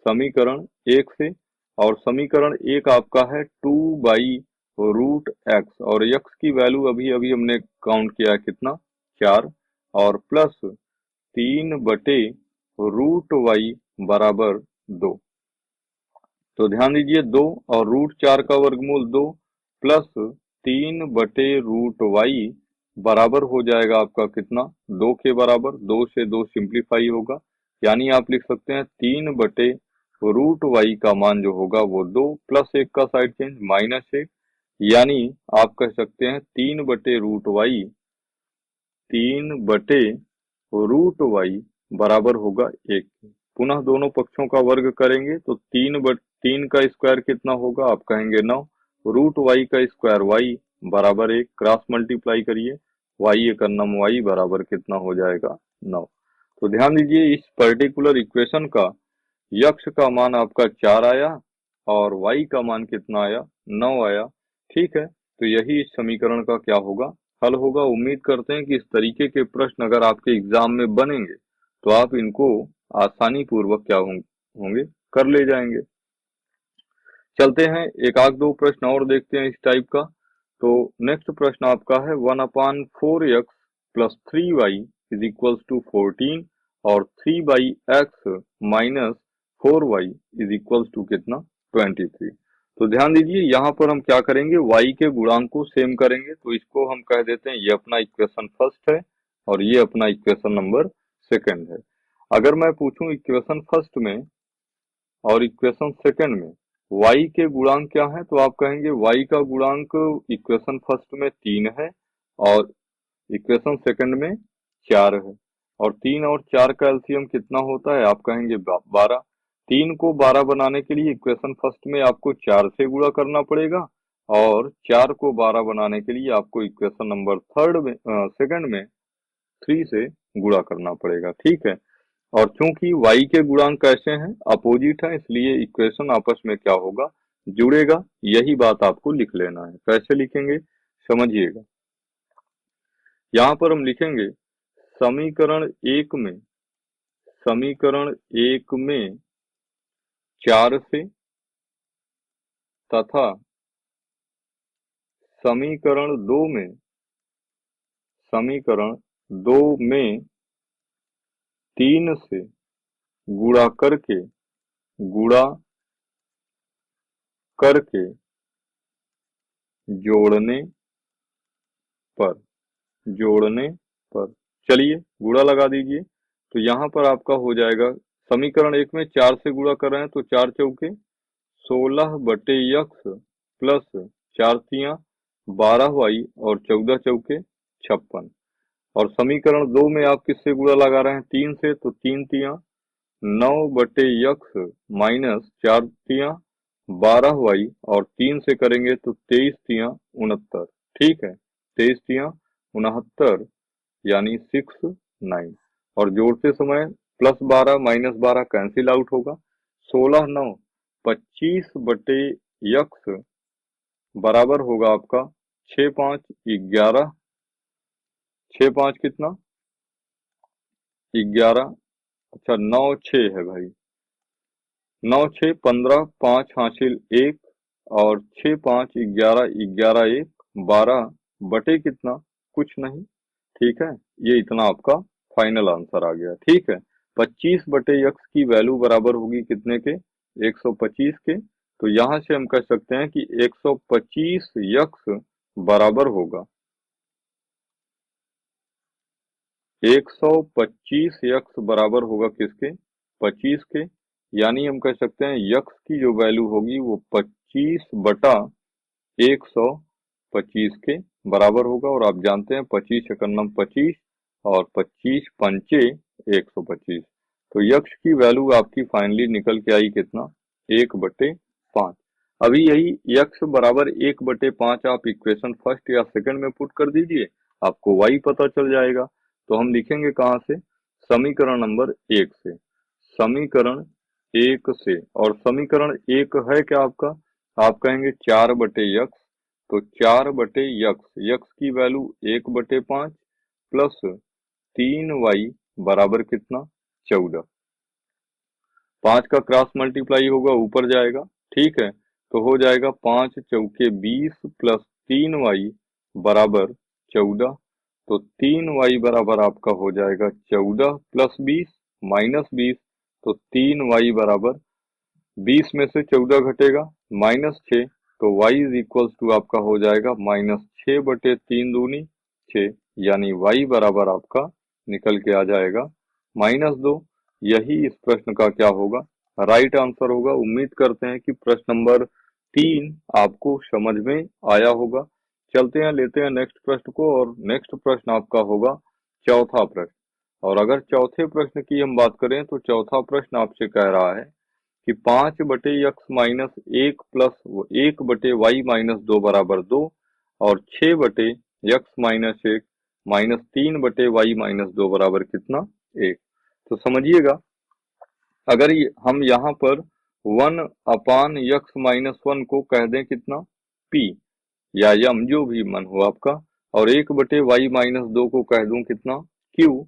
समीकरण एक से, और समीकरण एक आपका है 2/√x, और x की वैल्यू अभी अभी हमने काउंट किया है कितना, 4, और प्लस 3/√y बराबर 2। तो ध्यान दीजिए, 2 और √4 का वर्गमूल 2 प्लस 3/√y बराबर हो जाएगा आपका कितना, 2 के बराबर। 2 से 2 सिंप्लीफाई होगा, यानी आप लिख सकते हैं 3/√y का मान जो होगा वो 2, प्लस 1 का साइड चेंज -1, यानी आप कह सकते हैं 3/√y, 3/√y बराबर होगा 1। पुनः दोनों पक्षों का वर्ग करेंगे तो 3 का स्क्वायर कितना होगा, आप कहेंगे 9, √y का स्क्वायर y बराबर 1, क्रॉस मल्टीप्लाई करिए, y एकन्नम y बराबर कितना हो जाएगा, 9। तो ध्यान दीजिए, इस पर्टिकुलर इक्वेशन का यक्ष का मान आपका 4 आया और y का मान कितना आया, 9 आया। ठीक है। तो यही इस समीकरण का क्या होगा, हल होगा। उम्मीद करते हैं कि इस तरीके के प्रश्न अगर आपके एग्जाम में बनेंगे तो आप इनको आसानी पूर्वक क्या होंगे, कर ले जाएंगे। चलते हैं, एक आध दो प्रश्न और देखते हैं इस टाइप का। तो नेक्स्ट प्रश्न आपका है 1/4x plus 3y is equals to 14, और 3/x minus 4y is equals to कितना, 23। तो ध्यान दीजिए, यहाँ पर हम क्या करेंगे, y के गुणांक को सेम करेंगे। तो इसको हम कह देते हैं ये अपना इक्वेशन फर्स्ट है और ये अपना इक्वेशन नंबर सेकंड है। अगर मैं पूछूं इक्वेशन फर्स्ट में और इक्वेशन सेकंड में y के गुणांक क्या है, तो आप कहेंगे y का गुणांक इक्वेशन फर्स्ट में 3 है और इक्वेशन सेकंड में 4 है। और 3 और 4 का एलसीएम कितना होता है, आप कहेंगे 12। 3 को 12 बनाने के लिए इक्वेशन फर्स्ट में आपको 4 से गुणा करना पड़ेगा, और 4 को 12 बनाने के लिए आपको इक्वेशन नंबर सेकंड में 3 से गुणा करना पड़ेगा। ठीक है। और चूंकि y के गुणांक कैसे हैं, अपोजिट है, इसलिए इक्वेशन आपस में क्या होगा, जुड़ेगा। यही बात आपको लिख लेना है। कैसे लिखेंगे, समझिएगा। यहां पर हम लिखेंगे समीकरण एक में 4 से तथा समीकरण दो में 3 से गुणा करके जोड़ने पर चलिए गुणा लगा दीजिए। तो यहाँ पर आपका हो जाएगा, समीकरण एक में 4 से गुणा कर रहे हैं तो 4 चौके 16/x प्लस 4 तियां 12y और 14 चौके 56। और समीकरण दो में आप किससे गुणा लगा रहे हैं? 3 से, तो 3 तियां 9/x माइनस 4 तियां 12y और 3 से करेंगे तो 23 तियां 69। ठीक है, 23 तियां 69 यानी 69। और जोड़ते समय +12 -12 कैंसिल आउट होगा। 16 9 25/x बराबर होगा आपका 6 5 11। 6 5 कितना? 11। अच्छा 9 6 है भाई, 9 6 15, 5 हासिल 1 और 6 5 11, 11 1 12 बटे कितना? कुछ नहीं। ठीक है, ये इतना आपका फाइनल आंसर आ गया। ठीक है, 25/x की वैल्यू बराबर होगी कितने के? 125 के। तो यहां से हम कह सकते हैं कि 125x बराबर होगा 125x बराबर होगा किसके? 25 के। यानी हम कह सकते हैं यक्स की जो वैल्यू होगी वो 25/125 के बराबर होगा। और आप जानते हैं 25 एकन्नम 25 और 25 पंचे 125। तो यक्स की वैल्यू आपकी फाइनली निकल के आई कितना? 1/5। अभी यही यक्स बराबर 1/5 आप इक्वेशन फर्स्ट या सेकंड में पुट कर दीजिए, आपको वाई पता चल जाएगा। तो हम लिखेंगे कहाँ से? समीकरण नंबर 1 से। समीकरण 1 से, और समीकरण 1 है क्या आपका? आप कहेंगे 4/x। तो 4/x, यक्स की वैल्यू 1/5 प्लस 3y बराबर कितना? 14। 5 का क्रॉस मल्टीप्लाई होगा, ऊपर जाएगा। ठीक है, तो हो जाएगा 5 चौके 20 प्लस 3y बराबर 14। तो 3y बराबर आपका हो जाएगा 14 प्लस 20 माइनस 20। तो 3y बराबर 20 में से 14 घटेगा -6। तो y इज इक्वल्स टू आपका हो जाएगा -6/3 दूनी 6। यानी y बराबर आपका निकल के आ जाएगा -2। यही इस प्रश्न का क्या होगा? राइट आंसर होगा। उम्मीद करते हैं कि प्रश्न नंबर 3 आपको समझ में आया होगा। चलते हैं, लेते हैं नेक्स्ट प्रश्न को। और नेक्स्ट प्रश्न आपका होगा चौथा प्रश्न। और अगर चौथे प्रश्न की हम बात करें तो चौथा प्रश्न आपसे कह रहा है कि 5/x minus 1 plus 1/y minus 2 बराबर 2 और 6/x minus 1 minus 3/y minus 2 बराबर कितना? 1। तो समझिएगा, अगर हम यहाँ पर 1/x माइनस 1 को कह दें कितना? p या यम, जो भी मन हो आपका, और 1/y माइनस 2 को कह दूं कितना? q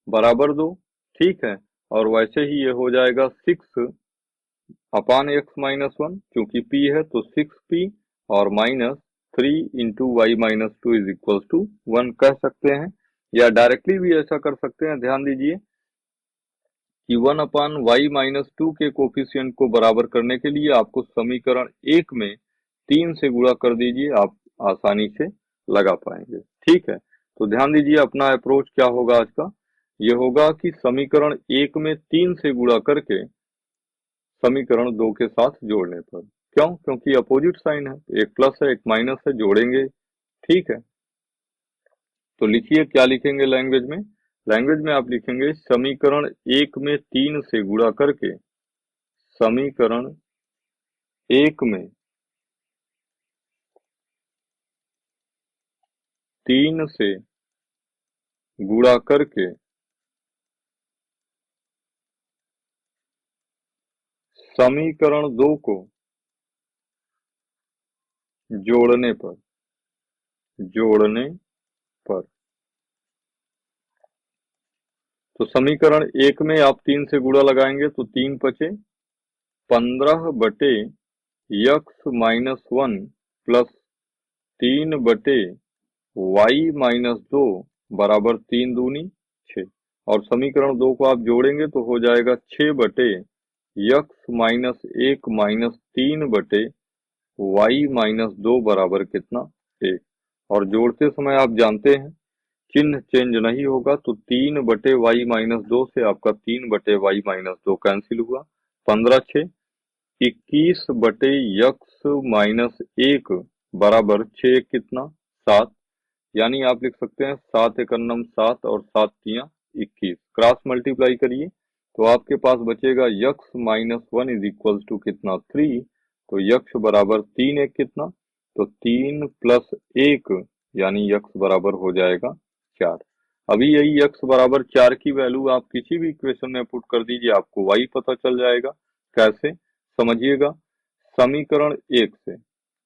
बराबर 2। ठीक है, और वैसे ही ये हो जाएगा 6/x माइनस 1, क्योंकि p है तो 6p और minus 3 into Y minus 2 is equal to 1 कह सकते हैं। या डायरेक्टली भी ऐसा कर सकते हैं। ध्यान दीजिए कि 1/y माइनस 2 के कोफिशिएंट को बराबर करने के लिए आपको समीकरण 1 में 3 से गुणा कर दीजिए, आप आसानी से लगा पाएंगे। ठीक है, तो ध्यान दीजिए अपना अप्रोच क्या होगा आज का। ये होगा कि समीकरण 1 में 3 से गुणा करके समीकरण 2 के साथ जोड़ने पर। क्यों? क्योंकि अपोजिट साइन है, एक प्लस है एक माइनस है, जोड़ेंगे। ठीक है, तो लिखिए क्या लिखेंगे लैंग्वेज में। लैंग्वेज में आप लिखेंगे समीकरण 1 में 3 से गुणा करके समीकरण 1 में 3 से गुणा करके समीकरण 2 को जोड़ने पर तो समीकरण 1 में आप 3 से गुणा लगाएंगे तो 3 पचे 15/(x-1) प्लस 3/(y-2) बराबर 3 दूनी 6। और समीकरण 2 को आप जोड़ेंगे तो हो जाएगा 6/(x-1 3/(y-2) बराबर कितना 1। और जोड़ते समय आप जानते हैं चिन्ह चेंज नहीं होगा, तो 3/(y-2) से आपका 3/(y-2) कैंसिल हुआ। 15×6 21/(x-1) बराबर 6 कितना 7। यानी आप लिख सकते हैं 7 एकम 7 और 7 तियां 21। क्रॉस मल्टीप्लाई करिए तो आपके पास बचेगा x-1 इज इक्वल टू कितना 3। तो x बराबर 3 1 कितना, तो 3 + 1 यानी x बराबर हो जाएगा 4। अभी यही x बराबर 4 की वैल्यू आप किसी भी इक्वेशन में पुट कर दीजिए, आपको y पता चल जाएगा। कैसे समझिएगा, समीकरण 1 से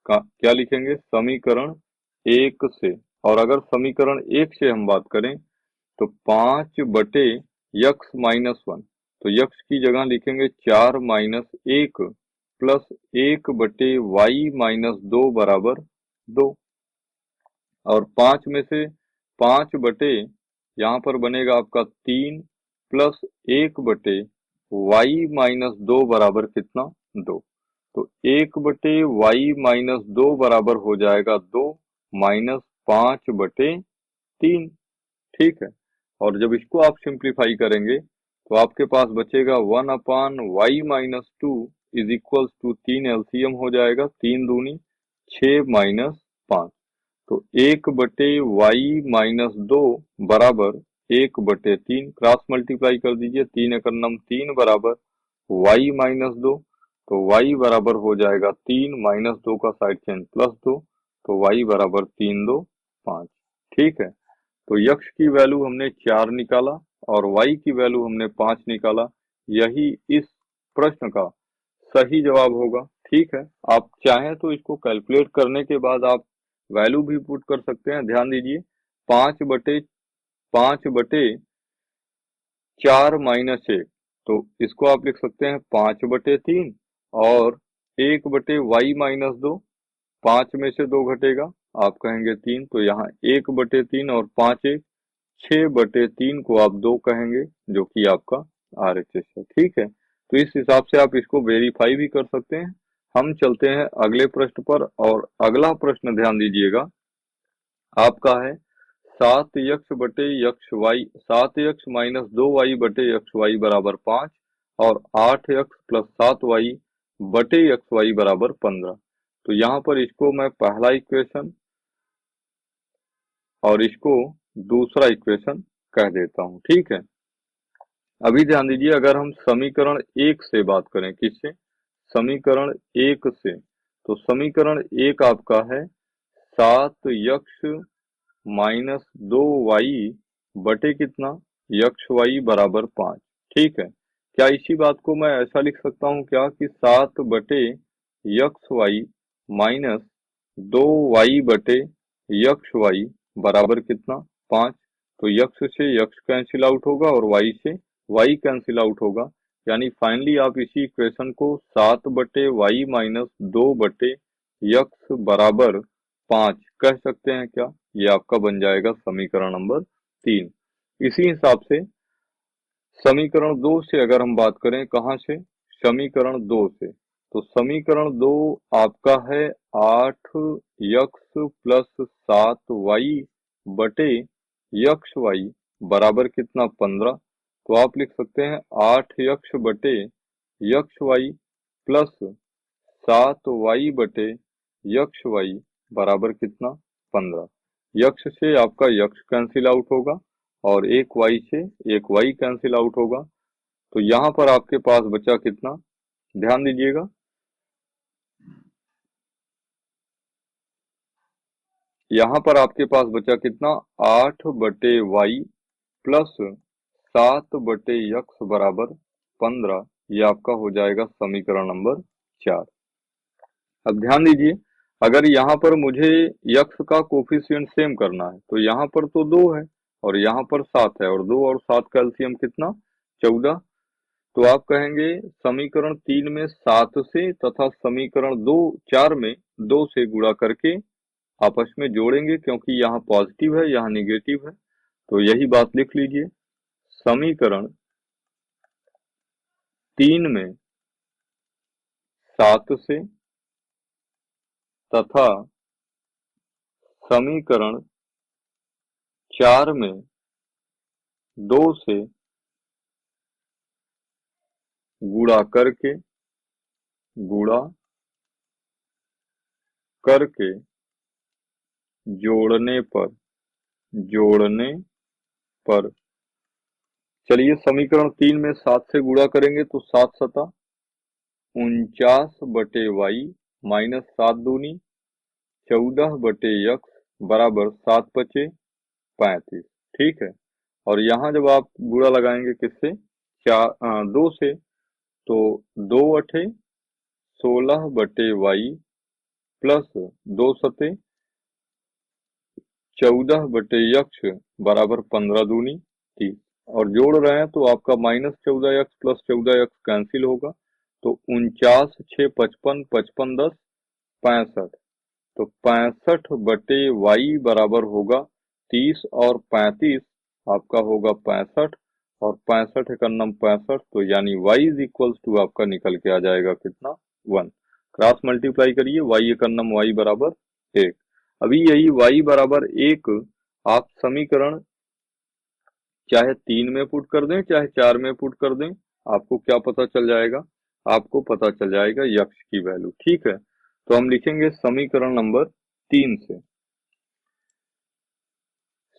क्या लिखेंगे, समीकरण 1 से। और अगर समीकरण 1 से हम बात करें तो 5/(x-1), तो x की जगह लिखेंगे 4 - 1 प्लस 1/(y-2) बराबर 2। और 5 में से 5 बटे यहाँ पर बनेगा आपका 3 प्लस 1/(y-2) बराबर कितना 2। तो 1/(y-2) बराबर हो जाएगा 2 माइनस 5/3। ठीक है। और जब इसको आप सिंप्लीफाई करेंगे तो आपके पास बचेगा 1/(y-2) is equal to 3 LCM हो जाएगा, 3 दूनी 6 माइनस 5। तो 1/(y-2) बराबर 1/3। क्रॉस मल्टीप्लाई कर दीजिए, 3 एकम 3 बराबर y-2। तो y बराबर हो जाएगा 3 - 2 का साइड चेंज +2, तो y बराबर 3 2 5। ठीक है। तो x की वैल्यू हमने 4 निकाला और y की वैल्यू हमने 5 निकाला। यही इस प्रश्न का सही जवाब होगा। ठीक है। आप चाहें तो इसको कैलकुलेट करने के बाद आप वैल्यू भी पुट कर सकते हैं। ध्यान दीजिए 5/4 माइनस 1, तो इसको आप लिख सकते हैं 5/3 और 1/(y-2), 5 में से 2 घटेगा, आप कहेंगे 3, तो यहाँ 1/3 और 5 1 6/3 को आप 2 कहेंगे, जो कि आपका RHS है। ठीक है। तो इस हिसाब से आप इसको वेरीफाई भी कर सकते हैं। हम चलते हैं अगले प्रश्न पर, और अगला प्रश्न ध्यान दीजिएगा आपका है 7x/(xy) 7x - 2y/(xy) बराबर 5 और 8x + 7y/(xy) बराबर 15। तो यहाँ पर इसको मैं पहला इक्वेशन और इसको दूसरा इक्वेशन कह देता हूँ। ठीक है। अभी ध्यान दीजिए, अगर हम समीकरण 1 से बात करें, किससे, समीकरण 1 से, तो समीकरण 1 आपका है 7x - 2y बटे कितना xy बराबर 5। ठीक है। क्या इसी बात को मैं ऐसा लिख सकता हूँ क्या कि 7/xy माइनस 2y/xy बराबर कितना 5। तो x से x कैंसिल आउट होगा और y से y कैंसिल आउट होगा। यानी फाइनली आप इसी इक्वेशन को 7/y माइनस 2/x बराबर 5 कह सकते हैं क्या। ये आपका बन जाएगा समीकरण नंबर 3। इसी हिसाब से समीकरण 2 से अगर हम बात करें, कहाँ से, समीकरण 2 से, तो समीकरण 2 आपका है 8x + 7y बटे xy बराबर कितना 15। तो आप लिख सकते हैं 8x बटे xy प्लस 7y बटे xy बराबर कितना 15। यक्ष से आपका यक्ष कैंसिल आउट होगा और एक y से एक y कैंसिल आउट होगा। तो यहाँ पर आपके पास बचा कितना, ध्यान दीजिएगा, यहाँ पर आपके पास बचा कितना 8/y प्लस 7/x बराबर 15। ये आपका हो जाएगा समीकरण नंबर 4। अब ध्यान दीजिए, अगर यहाँ पर मुझे यक्ष का कोफिशिएंट सेम करना है तो यहाँ पर तो 2 है और यहाँ पर 7 है, और 2 और 7 का एलसीएम कितना, 14। तो आप कहेंगे समीकरण 3 में 7 से तथा समीकरण 4 में 2 से गुणा करके आपस में जोड़ेंगे, क्योंकि यहाँ पॉजिटिव है यहाँ निगेटिव है। तो यही बात लिख लीजिए, समीकरण 3 में 7 से तथा समीकरण 4 में 2 से गुणा करके जोड़ने पर चलिए समीकरण 3 में 7 से गुणा करेंगे तो 7 सता 49/y माइनस 7 दूनी 14/x बराबर 7 पचे 35। ठीक है, और यहाँ जब आप गुणा लगाएंगे किससे, 2 से, तो 2 अठे 16/y प्लस 2 सते 14/x बराबर 15 दूनी 30। और जोड़ रहे हैं तो आपका -14x प्लस 14x कैंसिल होगा, तो 49 6 55 55 10 65। तो 65/y बराबर होगा 30 और 35 आपका होगा 65, और 65 एकन्नम 65, तो यानी y इज इक्वल्स टू आपका निकल के आ जाएगा कितना, 1। क्रॉस मल्टीप्लाई करिए, y एकन्नम y बराबर 1। अभी यही y बराबर 1 आप समीकरण चाहे 3 में पुट कर दें चाहे 4 में पुट कर दें, आपको क्या पता चल जाएगा, आपको पता चल जाएगा यक्ष की वैल्यू। ठीक है, तो हम लिखेंगे समीकरण नंबर 3 से,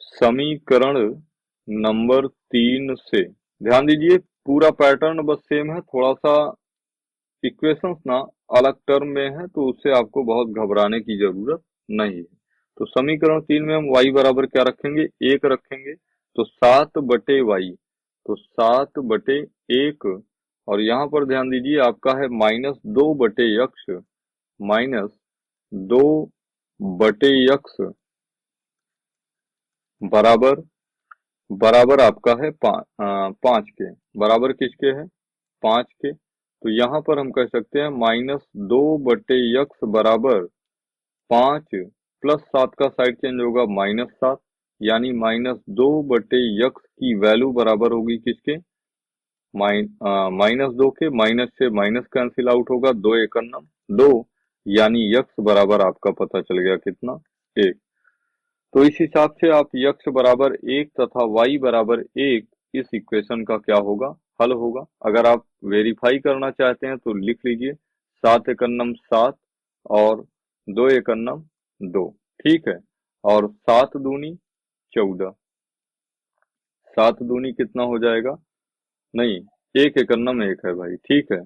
समीकरण नंबर 3 से ध्यान दीजिए पूरा पैटर्न बस सेम है, थोड़ा सा इक्वेशंस ना अलग टर्म में है, तो उससे आपको बहुत घबराने की जरूरत नहीं है। तो समीकरण 3 में हम y बराबर क्या रखेंगे, 1 रखेंगे, तो 7/y, तो 7/1, और यहाँ पर ध्यान दीजिए आपका है -2/x, -2/x बराबर बराबर आपका है 5 के, बराबर किसके है, 5 के। तो यहाँ पर हम कह सकते हैं -2/x बराबर 5 प्लस 7 का साइड चेंज होगा -7, यानी -2/x की वैल्यू बराबर होगी किसके, -2 के, माइनस से माइनस कैंसिल आउट होगा, 2 एकन्नम 2, यानी x बराबर आपका पता चल गया कितना, 1। तो इस हिसाब से आप x बराबर 1 तथा y बराबर 1 इस इक्वेशन का क्या होगा, हल होगा। अगर आप वेरीफाई करना चाहते हैं तो लिख लीजिए 7 एकन्नम 7 और 2 एकन्नम 2। ठीक है, और 7 दूनी 14, 7 दूनी कितना हो जाएगा, नहीं 1 एकन्नम 1 है भाई। ठीक है,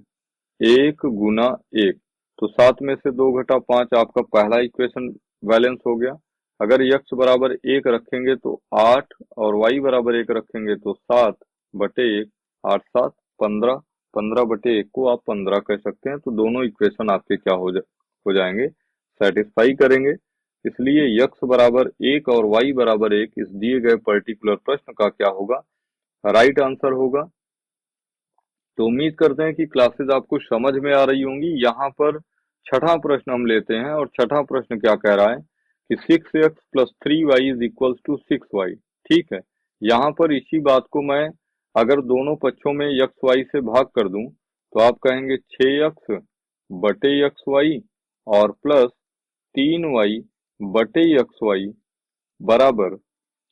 1 गुना 1, तो 7 में से 2 घटा 5 आपका पहला इक्वेशन बैलेंस हो गया। अगर x बराबर 1 रखेंगे तो 8, और y बराबर 1 रखेंगे तो 7/1, 8 7 15, 15/1 को आप 15 कह सकते हैं। तो दोनों इक्वेशन आपके क्या हो जाएंगे, सेटिस्फाई करेंगे। इसलिए x बराबर 1 और y बराबर 1 इस दिए गए पर्टिकुलर प्रश्न का क्या होगा, राइट आंसर होगा। तो उम्मीद करते हैं कि क्लासेस आपको समझ में आ रही होंगी। यहाँ पर छठा प्रश्न हम लेते हैं, और छठा प्रश्न क्या कह रहा है कि 6x plus 3y is equal to 6y। ठीक है, यहाँ पर इसी बात को मैं अगर दोनों पक्षों में x y से भाग कर दूं तो आप कहेंगे 6x बटे xy और प्लस 3y बटे xy बराबर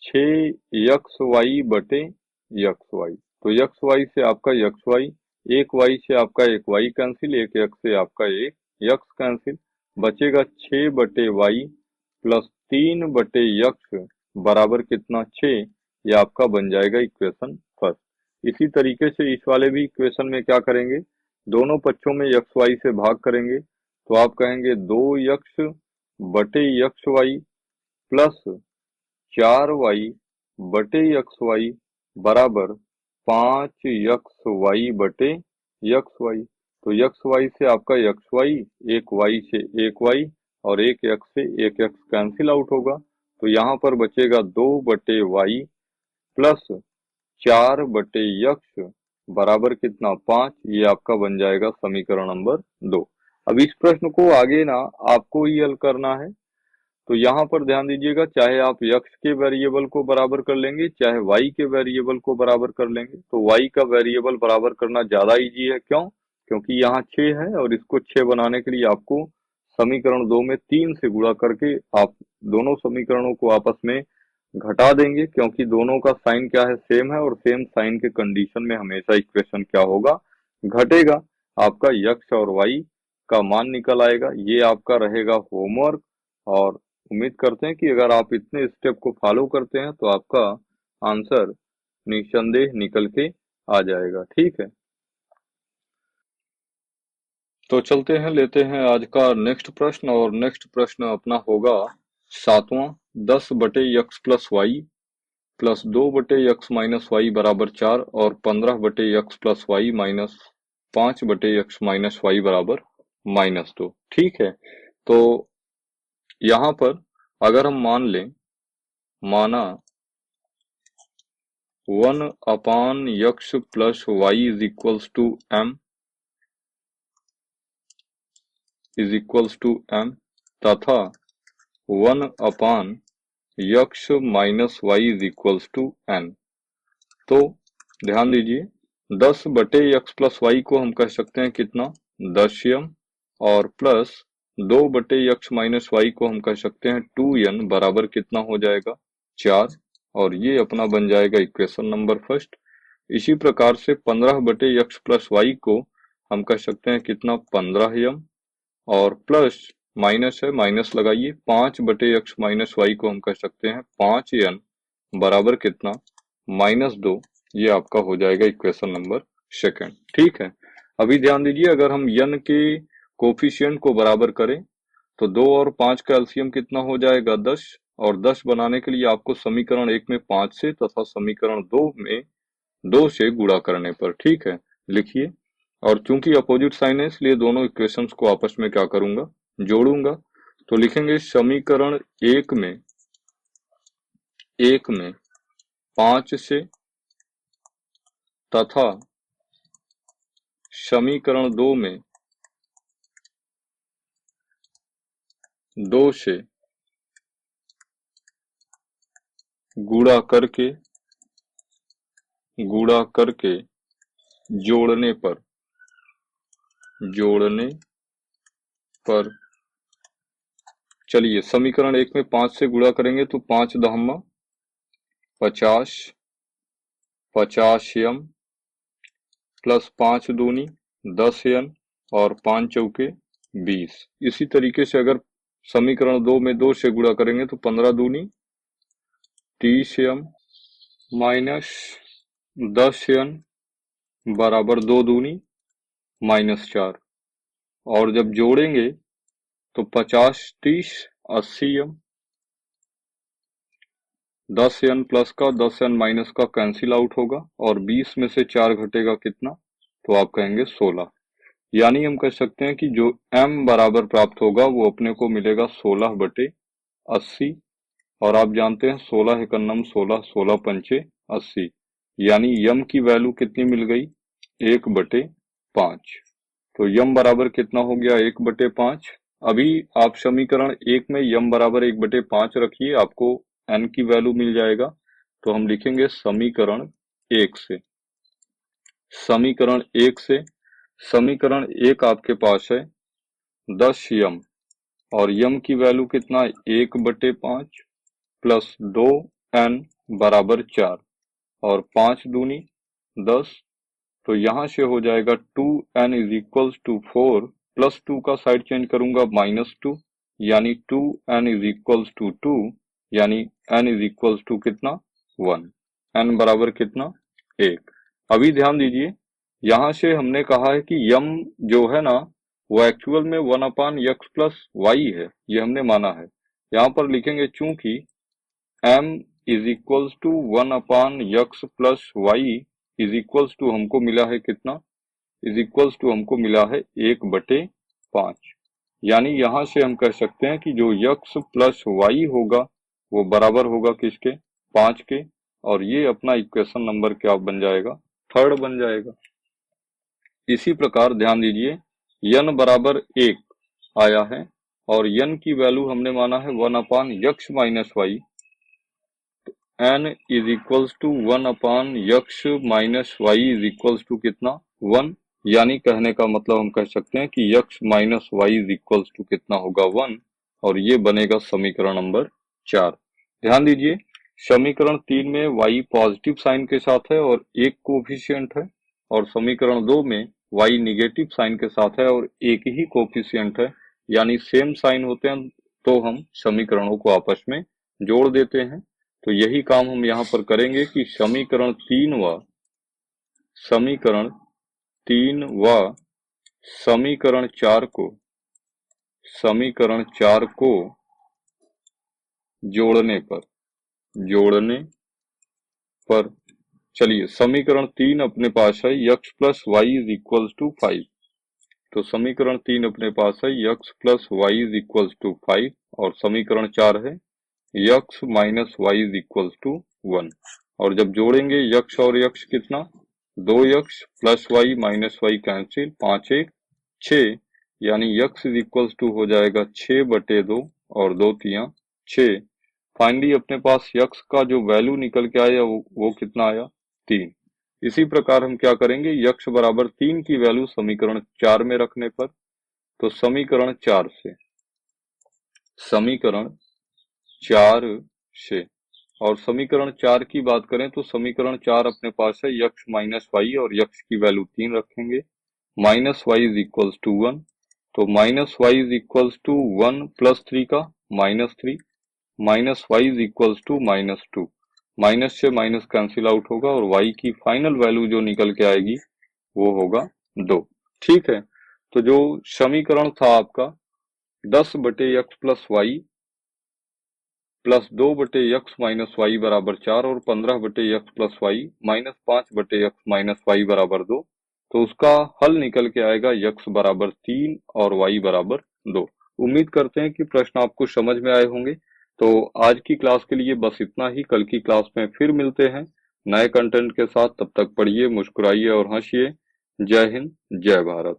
6xy बटे xy। तो xy से आपका xy, एक y से आपका एक y कैंसिल, एक x से आपका एक x कैंसिल, बचेगा 6/y प्लस 3/x बराबर कितना, 6। ये आपका बन जाएगा इक्वेशन फर्स्ट। इसी तरीके से इस वाले भी इक्वेशन में क्या करेंगे, दोनों पक्षों में एक्स वाई से भाग करेंगे, तो आप कहेंगे 2x बटे एक्स वाई प्लस 4y बटे एक्स वाई बराबर 5x बटे एक्स वाई। तो एक्स वाई से आपका एक्स वाई, एक y से एक y और एक x से एक x कैंसिल आउट होगा, तो यहाँ पर बचेगा 2/y प्लस 4/x बराबर कितना 5, ये आपका बन जाएगा समीकरण नंबर 2। अब इस प्रश्न को आगे ना आपको ही हल करना है। तो यहाँ पर ध्यान दीजिएगा, चाहे आप x के वेरिएबल को बराबर कर लेंगे चाहे y के वेरिएबल को बराबर कर लेंगे। तो y का वेरिएबल बराबर करना ज्यादा इजी है, क्यों? क्योंकि यहाँ 6 है और इसको 6 बनाने के लिए आपको समीकरण 2 में 3 से गुणा करके आप दोनों समीकरणों को आपस में घटा देंगे, क्योंकि दोनों का साइन क्या है, सेम है, और सेम साइन के कंडीशन में हमेशा इक्वेशन क्या होगा, घटेगा। आपका x और y का मान निकल आएगा। ये आपका रहेगा होमवर्क, और उम्मीद करते हैं कि अगर आप इतने स्टेप को फॉलो करते हैं तो आपका आंसर निसंदेह निकल के आ जाएगा। ठीक है, तो चलते हैं, लेते हैं आज का नेक्स्ट प्रश्न। और नेक्स्ट प्रश्न अपना होगा 7वां। 10/x plus Y plus 2/x minus Y बराबर 4 और 15/x plus Y minus 5/x minus Y बराबर -2। ठीक है, तो यहाँ पर अगर हम मान लें, माना 1/x plus Y is equals to m तथा 1/x minus Y is equals to n। तो ध्यान दीजिए, 10/x प्लस वाई को हम कह सकते हैं कितना, 10m, और प्लस 2/x माइनस वाई को हम कह सकते हैं 2n बराबर कितना हो जाएगा, 4, और ये अपना बन जाएगा इक्वेशन नंबर फर्स्ट। इसी प्रकार से 15/x प्लस वाई को हम कह सकते हैं कितना, 15m, और प्लस माइनस है, माइनस लगाइए, 5/x माइनस वाई को हम कह सकते हैं 5n बराबर कितना, -2। ये आपका हो जाएगा इक्वेशन नंबर सेकंड। ठीक है, अभी ध्यान दीजिए, अगर हम n के कोफिशिएंट को बराबर करें तो 2 और 5 का एलसीएम कितना हो जाएगा, 10, और 10 बनाने के लिए आपको समीकरण 1 में 5 से तथा समीकरण 2 में 2 से गुणा करने पर, ठीक है, लिखिए। और चूंकि अपोजिट साइन है इसलिए दोनों इक्वेशंस को आपस में क्या करूंगा, जोड़ूंगा। तो लिखेंगे समीकरण 1 में 5 से तथा समीकरण 2 में 2 से गुणा करके जोड़ने पर चलिए, समीकरण 1 में 5 से गुणा करेंगे तो 5 दहम्मा 50, 50m प्लस 5 दूनी 10n और 5 चौके 20। इसी तरीके से अगर समीकरण 2 में 2 से गुणा करेंगे तो 15 दूनी 30m माइनस 10n बराबर 2 दूनी -4, और जब जोड़ेंगे तो 50 30 80m, 10n प्लस का 10n माइनस का कैंसिल आउट होगा, और 20 में से 4 घटेगा कितना, तो आप कहेंगे 16। यानी हम कह सकते हैं कि जो m बराबर प्राप्त होगा वो अपने को मिलेगा 16/80, और आप जानते हैं 16 एकन्नम 16, 16 पंचे 80, यानी m की वैल्यू कितनी मिल गई, 1/5। तो m बराबर कितना हो गया, 1/5। अभी आप समीकरण 1 में m बराबर 1/5 रखिए, आपको n की वैल्यू मिल जाएगा। तो हम लिखेंगे समीकरण 1 से, समीकरण 1 आपके पास है 10m, और m की वैल्यू कितना, 1/5 प्लस 2n बराबर 4, और 5 दूनी 10। तो यहाँ से हो जाएगा 2n is equals to 4, plus 2 का साइड चेंज करूंगा -2, यानी 2n इज इक्वल्स टू 2, यानी n इज इक्वल्स टू कितना, 1। n बराबर कितना, 1। अभी ध्यान दीजिए, यहाँ से हमने कहा है कि m जो है ना वो एक्चुअल में 1/x प्लस वाई है, ये हमने माना है। यहाँ पर लिखेंगे चूंकि m is equals to 1/x plus Y is equals to हमको मिला है कितना, इज इक्वल्स टू हमको मिला है 1/5। यानी यहाँ से हम कह सकते हैं कि जो x प्लस वाई होगा वो बराबर होगा किसके, 5 के, और ये अपना इक्वेशन नंबर क्या बन जाएगा, थर्ड बन जाएगा। इसी प्रकार ध्यान दीजिए n बराबर 1 आया है और n की वैल्यू हमने माना है 1 upon X minus Y, n is equals to 1 upon X minus Y is equals to कितना, 1। यानी कहने का मतलब हम कह सकते हैं कि X minus Y is equals to कितना होगा, 1। और ये बनेगा समीकरण नंबर 4। ध्यान दीजिए समीकरण 3 में y पॉजिटिव साइन के साथ है और एक कोफिशिएंट है, और समीकरण 2 में y निगेटिव साइन के साथ है और एक ही कोफिशिएंट है, यानी सेम साइन होते हैं तो हम समीकरणों को आपस में जोड़ देते हैं। तो यही काम हम यहाँ पर करेंगे कि समीकरण 3 व समीकरण 4 को जोड़ने पर चलिए समीकरण 3 अपने पास है X plus Y is equals to 5। तो समीकरण 3 अपने पास है X plus Y is equals to 5 और समीकरण 4 है X minus Y is equals to 1। और जब जोड़ेंगे यक्स और यक्स कितना, 2 X plus Y minus Y cancel, 5 1 6, यानी यक्स इज इक्वल्स टू हो जाएगा 6/2 और 2 3 6। फाइनली अपने पास यक्स का जो वैल्यू निकल के आया वो कितना आया, 3। इसी प्रकार हम क्या करेंगे, यक्स बराबर 3 की वैल्यू समीकरण 4 में रखने पर, तो समीकरण 4 से और समीकरण 4 की बात करें तो समीकरण 4 अपने पास है यक्स माइनस वाई और यक्स की वैल्यू 3 रखेंगे, minus Y is equals to 1। तो minus Y is equals to 1 plus 3 का -3, minus Y is equals to -2, minus से माइनस कैंसिल आउट होगा और वाई की फाइनल वैल्यू जो निकल के आएगी वो होगा 2। ठीक है, तो जो समीकरण था आपका 10/x plus Y plus 2/x minus Y बराबर 4 और 15/x plus Y minus 5/x minus Y बराबर 2, तो उसका हल निकल के आएगा x बराबर 3 और y बराबर 2। उम्मीद करते हैं कि प्रश्न आपको समझ में आए होंगे। तो आज की क्लास के लिए बस इतना ही, कल की क्लास में फिर मिलते हैं नए कंटेंट के साथ। तब तक पढ़िए, मुस्कुराइए और हंसिए। जय हिंद, जय भारत।